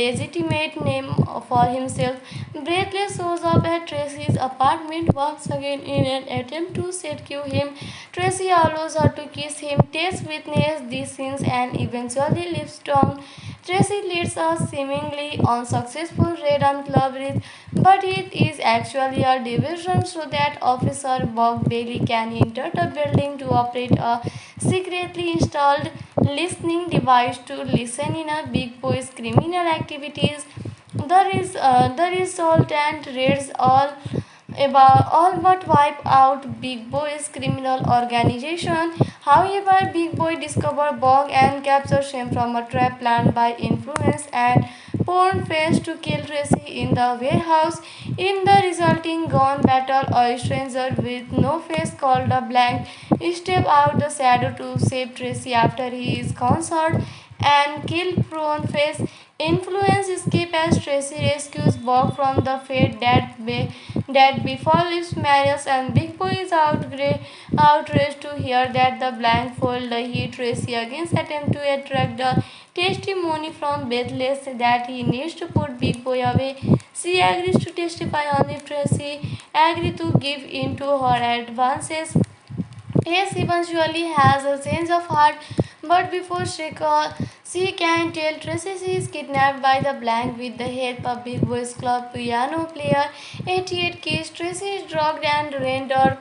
legitimate name for himself. Breathless shows up at Tracy's apartment once again in an attempt to seduce him. Tracy allows her to kiss him, takes witness these scenes, and eventually leaves town. Tracy leads a seemingly unsuccessful raid on Club Ridge, but it is actually a diversion so that Officer Bob Bailey can enter the building to operate a secretly installed listening device to listen in a big boy's criminal activities. The resultant raids all but wipe out Big Boy's criminal organization. However, Big Boy discovers Bog and captures him from a trap planned by Influence and Porn Face to kill Tracy in the warehouse. In the resulting gun battle, a stranger with no face called a Blank steps out the shadow to save Tracy after he is concerned and kill Prawn Face. Influence escape as Tracy rescues Bob from the fate that befalls Marius, and Big Boy is outraged to hear that the blindfold hit Tracy against attempt to attract the testimony from Bethles that he needs to put Big Boy away. She agrees to testify on if Tracy agrees to give in to her advances. Yes, eventually has a change of heart, but before she can tell Tracy she is kidnapped by the Blank with the help of Big Boys Club piano player 88 Keys. Tracy is drugged and rendered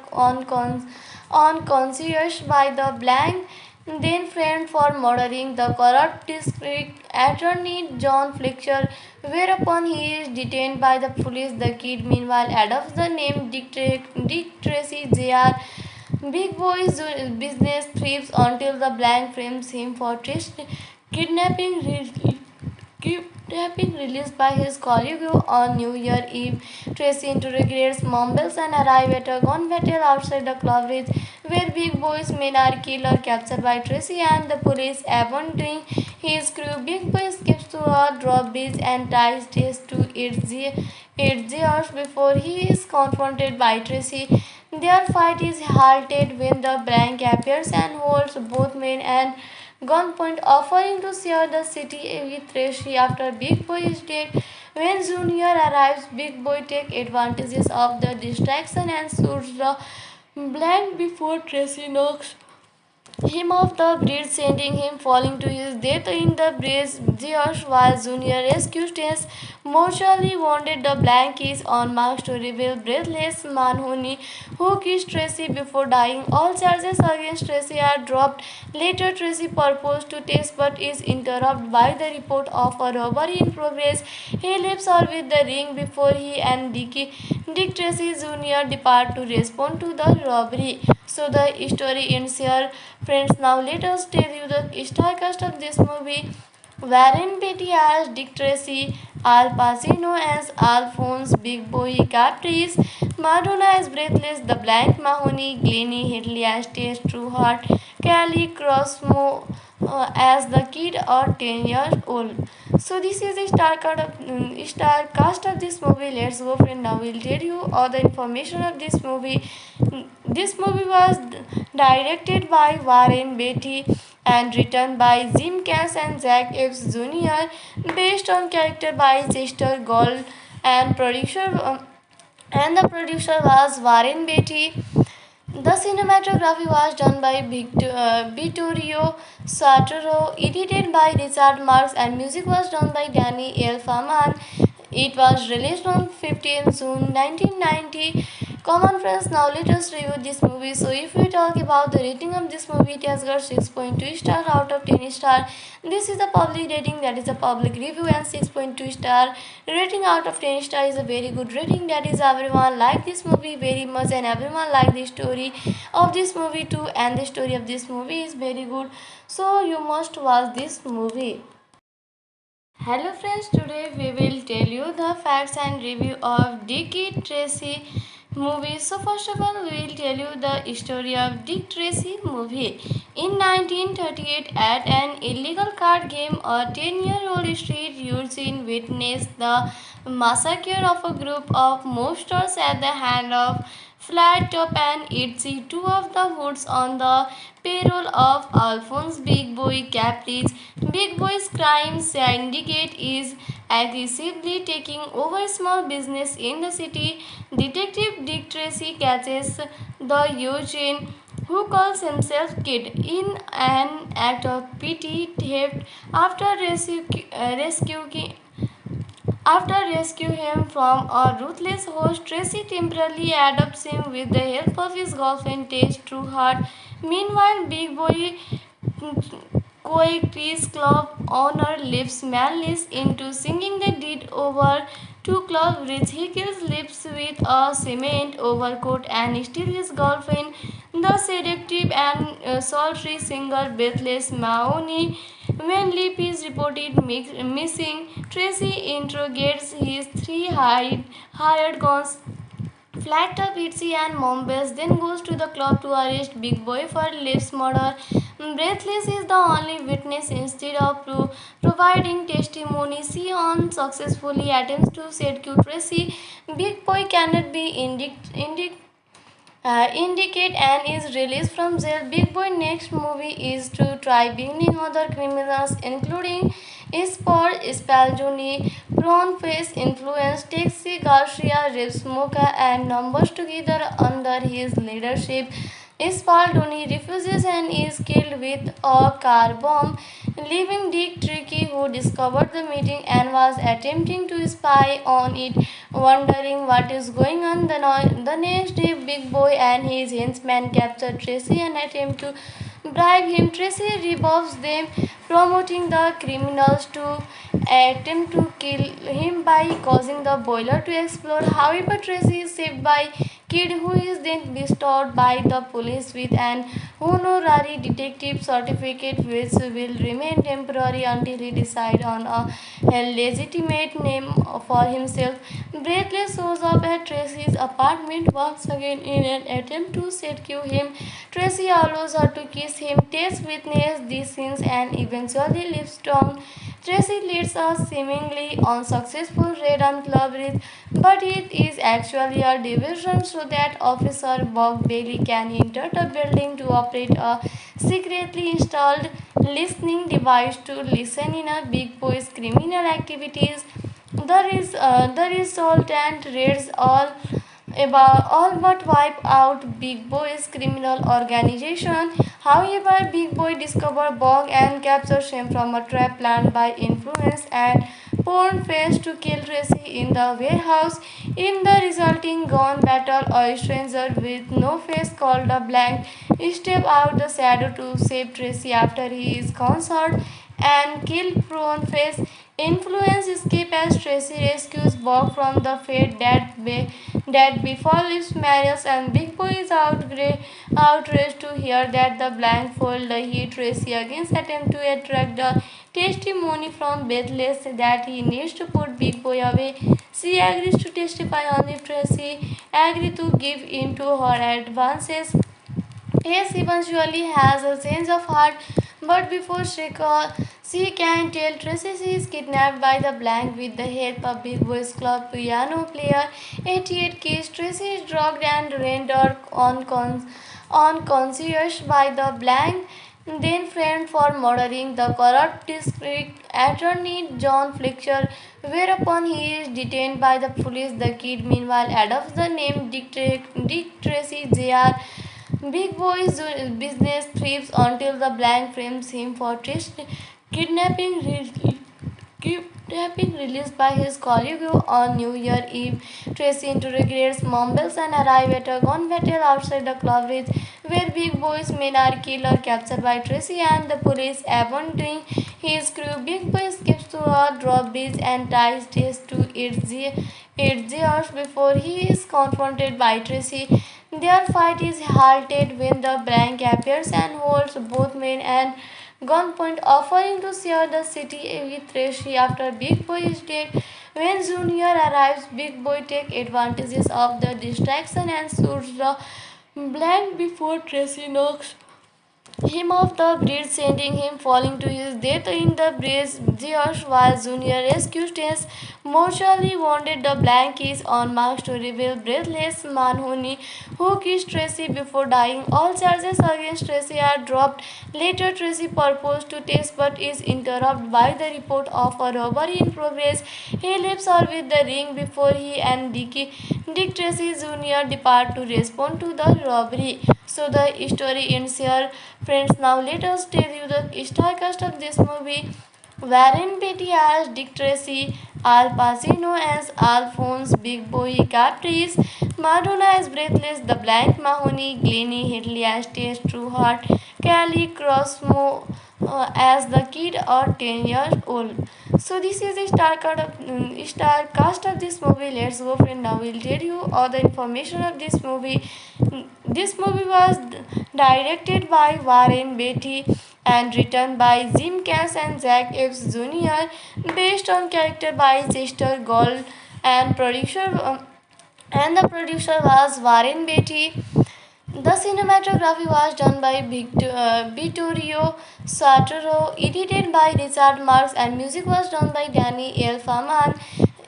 unconscious by the Blank, then framed for murdering the corrupt district attorney John Fletcher, whereupon he is detained by the police. The kid meanwhile adopts the name Dick Tracy Jr. Big Boy's business thrives until the Blank frames him for kidnapping, kidnapping released by his colleague on New Year Eve. Tracy interrogates Mumbles and arrive at a gun battle outside the Club Ridge, where Big Boy's men are killed or captured by Tracy and the police, abandoning his crew. Big Boy escapes to a drawbridge and ties Trace to its gears before he is confronted by Tracy. Their fight is halted when the Blank appears and holds both men at gunpoint, offering to share the city with Tracy after Big Boy is dead. When Junior arrives, Big Boy takes advantages of the distraction and shoots the Blank before Tracy knocks him off the bridge, sending him falling to his death in the bridge. George, while Junior rescues Tess, mortally wounded, the Blank is on marks to reveal Breathless Manhuney, who kissed Tracy before dying. All charges against Tracy are dropped. Later, Tracy proposes to Tess but is interrupted by the report of a robbery in progress. He leaves her with the ring before he and Dick Tracy Jr. depart to respond to the robbery. So the story ends here. Friends, now let us tell you the star cast of this movie. Warren Beatty as Dick Tracy, Al Pacino as Alphonse Big Boy Caprice, Madonna as Breathless, The Blank Mahoney, Glennie Headley as Tess Trueheart, Kelly Crossmo as the kid or 10 years old. So this is the star cast of this movie. Let's go, friend. Now we'll tell you all the information of this movie. This movie was directed by Warren Beatty and written by Jim Cash and Jack Epps Jr. based on character by Chester Gould and the producer was Warren Beatty. The cinematography was done by Vittorio Sartoro, edited by Richard Marx, and music was done by Danny Elfman. It was released on 15th June 1990. Common friends, now let us review this movie. So, if we talk about the rating of this movie, it has got 6.2 star out of 10 star. This is a public rating, that is a public review, and 6.2 star rating out of 10 star is a very good rating. That is, everyone like this movie very much, and everyone like the story of this movie too, and the story of this movie is very good. So, you must watch this movie. Hello friends, today we will tell you the facts and review of Dick Tracy movie. So first of all, we will tell you the story of Dick Tracy movie. In 1938, at an illegal card game, a 10-year-old street urchin witnessed the massacre of a group of mobsters at the hand of Flat Top and Itzy, two of the hoods on the payroll of Alphonse Big Boy Capri's. Big Boy's crime syndicate is aggressively taking over small business in the city. Detective Dick Tracy catches the Eugene who calls himself Kid in an act of petty theft after rescuing after rescue him from a ruthless host, Tracy temporarily adopts him with the help of his girlfriend Taze Trueheart. Meanwhile, Big Boy Coictree's club owner leaps Manlis into singing the deed over to Club Ridge. He kills Lips with a cement overcoat and steals his girlfriend, the seductive and sultry singer Breathless Mahoney. When Lip is reported missing, Tracy interrogates his three hired guns Flat Top Itzy and Mombas then goes to the club to arrest Big Boy for Liv's murder. Breathless is the only witness instead of providing testimony. She unsuccessfully attempts to seduce Tracy. Big Boy cannot be indicate and is released from jail. Big Boy next movie is to try bringing other criminals including Sport Spalzoni, Prawn Face Influence, Taxi Garcia, Rips Mocha and numbers together under his leadership. Spaldoni refuses and is killed with a car bomb, leaving Dick Tricky, who discovered the meeting and was attempting to spy on it, wondering what is going on. The next day, Big Boy and his henchmen capture Tracy and attempt to bribe him. Tracy rebuffs them, promoting the criminals to attempt to kill him by causing the boiler to explode. However, Tracy is saved by Kid, who is then bestowed by the police with an honorary detective certificate, which will remain temporary until he decides on a legitimate name for himself. Breathless shows up at Tracy's apartment once again in an attempt to seduce him. Tracy allows her to kiss him. Tess witnesses these scenes and eventually leaves town. Tracy leads a seemingly unsuccessful raid on Club Ridge, but it is actually a diversion so that Officer Bob Bailey can enter the building to operate a secretly installed listening device to listen in a Big Boy's criminal activities. The resultant raids all but wipe out Big Boy's criminal organization. However, Big Boy discovers Bog and captures him from a trap planned by Influence and Porn Face to kill Tracy in the warehouse. In the resulting gun battle, a stranger with no face called a Blank steps out the shadow to save Tracy after he is concerned and kill Prawn Face. Influence escape as Tracy rescues Bob from the fate that befalls Marius, and Big Boy is outraged to hear that the blindfold hit Tracy against attempt to attract the testimony from Breathless that he needs to put Big Boy away. She agrees to testify on if Tracy agrees to give in to her advances. Yes, eventually has a change of heart, but before she can tell Tracy she is kidnapped by the Blank with the help of Big Boys Club piano player 88 Keys. Tracy is drugged and rendered unconscious by the Blank, then framed for murdering the corrupt district attorney John Fletcher, whereupon he is detained by the police. The kid meanwhile adopts the name Dick Tracy Jr. Big Boy's business thrives until the Blank frames him for kidnapping, kidnapping released by his colleague on New Year Eve. Tracy interrogates Mumbles and arrive at a gun battle outside the club ridge, where Big Boy's men are killed or captured by Tracy and the police, abandoning his crew. Big Boy escapes to a drawbridge and ties Trace to its gears before he is confronted by Tracy. Their fight is halted when the Blank appears and holds both men at gunpoint, offering to share the city with Tracy after Big Boy is dead. When Junior arrives, Big Boy takes advantages of the distraction and shoots the Blank before Tracy knocks him off the bridge, sending him falling to his death in the breach while Junior rescues Tess. Mortally wounded, the Blankies on marks to reveal breathless Manhuni, who kissed Tracy before dying. All charges against Tracy are dropped. Later, Tracy proposes to Tess but is interrupted by the report of a robbery in progress. He leaves her with the ring before he and Dick Tracy Jr. depart to respond to the robbery. So the story ends here. Friends, now let us tell you the star cast of this movie. Warren Beatty as Dick Tracy, Al Pacino as Alphonse Big Boy Caprice, Madonna as Breathless, The Blank Mahoney, Glennie Headley as Tess Trueheart, Kelly Crossmo as the kid or 10 years old. So this is the star cast of this movie. Let's go, friend. Now we'll tell you all the information of this movie. This movie was directed by Warren Beatty and written by Jim Cass and Zack Epps Jr. based on character by Chester Gould and the producer was Warren Beatty. The cinematography was done by Vittorio Sartoro, edited by Richard Marx, and music was done by Danny Elfman.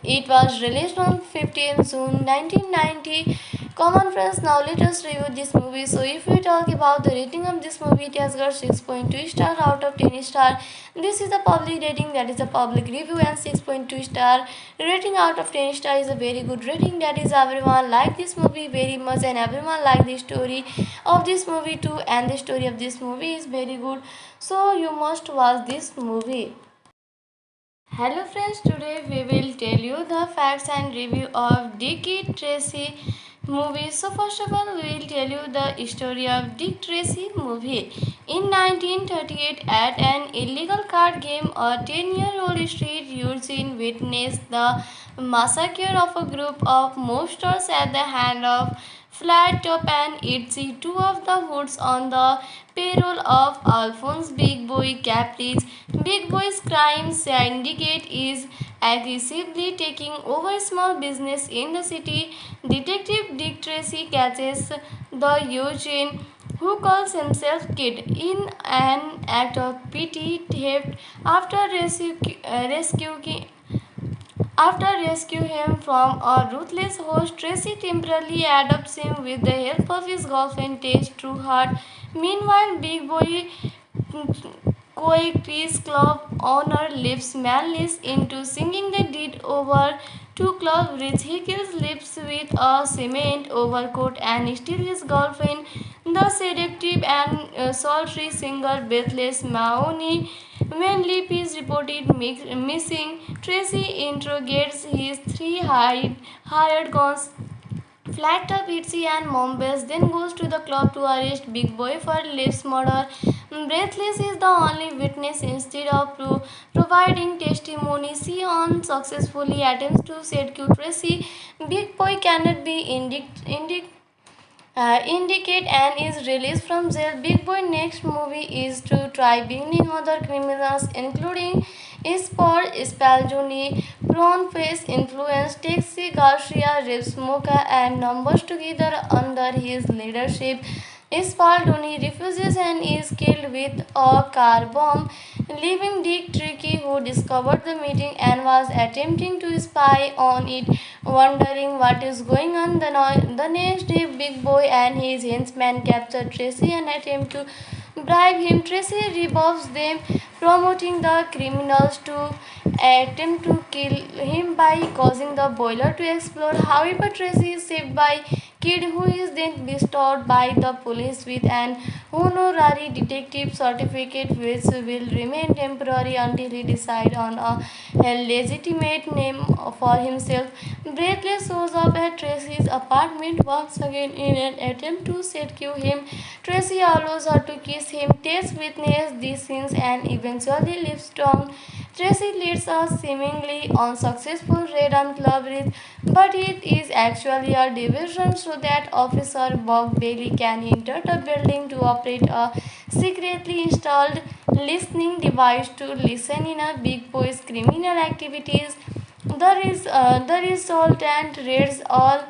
It was released on 15th June 1990. Common friends, now let us review this movie. So, if we talk about the rating of this movie, it has got 6.2 star out of 10 star. This is a public rating, that is a public review, and 6.2 star rating out of 10 star is a very good rating. That is, everyone like this movie very much, and everyone like the story of this movie too, and the story of this movie is very good. So, you must watch this movie. Hello friends, today we will tell you the facts and review of Dick Tracy movie. So first of all, we will tell you the story of Dick Tracy movie. In 1938, at an illegal card game, a 10-year-old street urchin witnessed the massacre of a group of mobsters at the hand of Flat Top and Itzy, two of the hoods on the payroll of Alphonse Big Boy Caprice. Big Boy's crime syndicate is aggressively taking over small business in the city. Detective Dick Tracy catches the Eugene, who calls himself Kid, in an act of petty theft after rescue him from a ruthless host. Tracy temporarily adopts him with the help of his girlfriend Tess Trueheart. Meanwhile, Big Boy Coequis Club owner leaps Manlis into singing the deed over to Club Bridge. He kills Lips with a cement overcoat and steals his girlfriend, the seductive and sultry singer Breathless Mahoney. When Lip is reported missing, Tracy interrogates his three hired guns, Flat Top, Itzy and Mombas, then goes to the club to arrest Big Boy for Liv's murder. Breathless is the only witness. Instead of providing testimony, she unsuccessfully attempts to seduce Tracy. Big Boy cannot be indicate and is released from jail. Big Boy next movie is to try bringing other criminals, including Sport Spalzoni, Prawn Face Influence, Taxi Garcia, Rips Mocha, and numbers together under his leadership. Spaldoni refuses and is killed with a car bomb, leaving Dick Tricky, who discovered the meeting and was attempting to spy on it, wondering what is going on. The next day, Big Boy and his henchmen capture Tracy and attempt to bribe him. Tracy rebuffs them, promoting the criminals to attempt to kill him by causing the boiler to explode. However, Tracy is saved by Kid, who is then bestowed by the police with an honorary detective certificate, which will remain temporary until he decides on a legitimate name for himself. Breathless shows up at Tracy's apartment once again in an attempt to seduce him. Tracy allows her to kiss him. Tess witnesses these scenes and eventually leaves town. Tracy leads a seemingly unsuccessful raid on Club Ridge, but it is actually a diversion so that Officer Bob Bailey can enter the building to operate a secretly installed listening device to listen in a Big Boy's criminal activities. The resultant raids all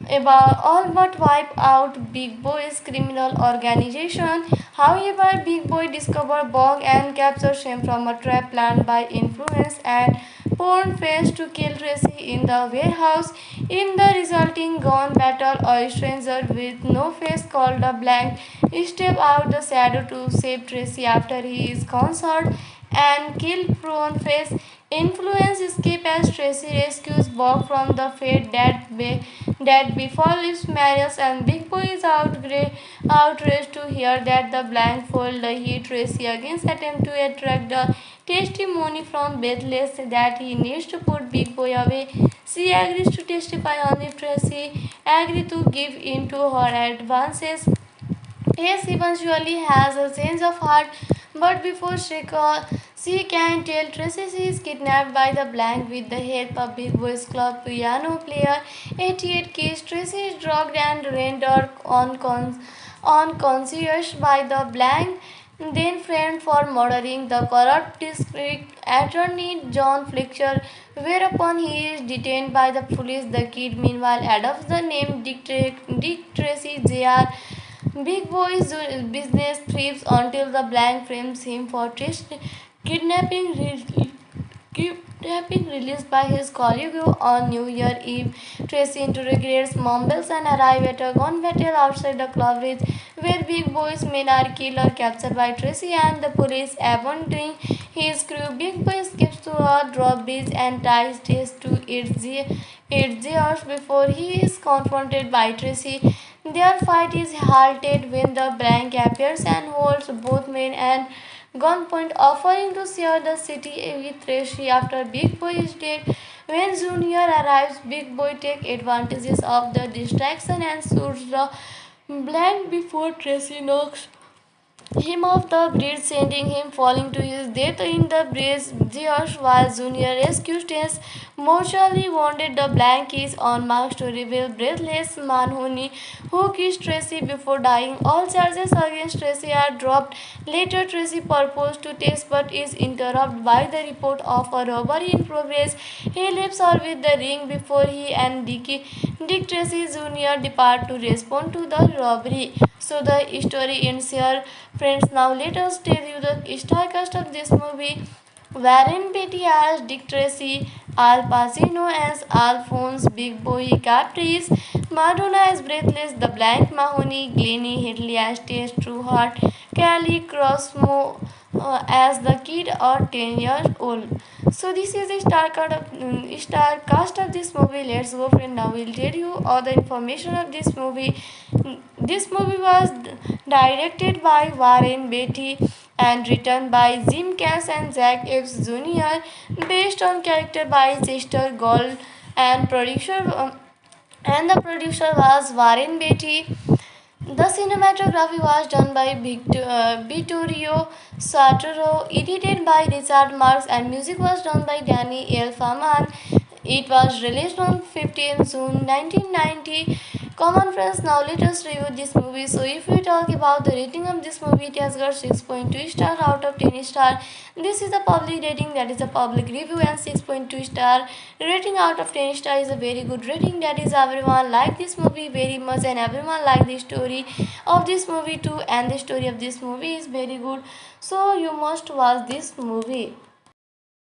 about all but wipe out Big Boy's criminal organization. However, Big Boy discovers Bog and captures him from a trap planned by influence and porn face to kill Tracy in the warehouse. In the resulting gun battle, a stranger with no face called a Blank steps out the shadow to save Tracy after he is concerned and kill Prawn Face. Influence escape as Tracy rescues Bob from the fate that befalls Marius, and Big Boy is outraged to hear that the blindfold hit Tracy against attempt to attract the testimony from Bethlehem that he needs to put Big Boy away. She agrees to testify on if Tracy agrees to give in to her advances. Yes, eventually has a change of heart, but before she can tell Tracy she is kidnapped by the Blank with the help of Big Boys Club piano player 88 Keys. Tracy is drugged and rendered unconscious by the Blank, then framed for murdering the corrupt district attorney John Fletcher, whereupon he is detained by the police. The kid meanwhile adopts the name Dick Tracy Jr. Big Boy's business thrives until the Blank frames him for kidnapping, kidnapping released by his colleague on New Year Eve. Tracy interrogates Mumbles and arrive at a gun battle outside the club ridge, where Big Boy's men are killed or captured by Tracy and the police abandoning his crew. Big Boy escapes to a drawbridge and ties Trace to its gears before he is confronted by Tracy. Their fight is halted when the Blank appears and holds both men at gunpoint, offering to share the city with Tracy after Big Boy is dead. When Junior arrives, Big Boy takes advantages of the distraction and shoots the Blank before Tracy knocks him off the bridge, sending him falling to his death in the bridge. George, while Junior rescues Tess, mortally wounded, the Blank is on marks to reveal Breathless Manhuney, who kissed Tracy before dying. All charges against Tracy are dropped. Later, Tracy proposes to Tess but is interrupted by the report of a robbery in progress. He leaves her with the ring before he and Dick Tracy Jr. depart to respond to the robbery. So the story ends here. Friends, now let us tell you the star cast of this movie. Warren Beatty as Dick Tracy, Al Pacino as Alphonse Big Boy Caprice, Madonna as Breathless, The Blank Mahoney, Glennie Headley as Tess Trueheart, Kelly Crossmo as the kid or 10 years old. So this is the star cast of this movie. Let's go, friend. Now we'll tell you all the information of this movie. This movie was directed by Warren Beatty and written by Jim Cash and Jack Epps Jr. based on character by Chester Gould and the producer was Warren Beatty. The cinematography was done by Vittorio Sartoro, edited by Richard Marx, and music was done by Danny Elfman. It was released on 15th June 1990. Common friends, now let us review this movie. So, if we talk about the rating of this movie, it has got 6.2 star out of 10 star. This is a public rating, that is a public review, and 6.2 star rating out of 10 star is a very good rating. That is, everyone like this movie very much, and everyone like the story of this movie too, and the story of this movie is very good. So, you must watch this movie.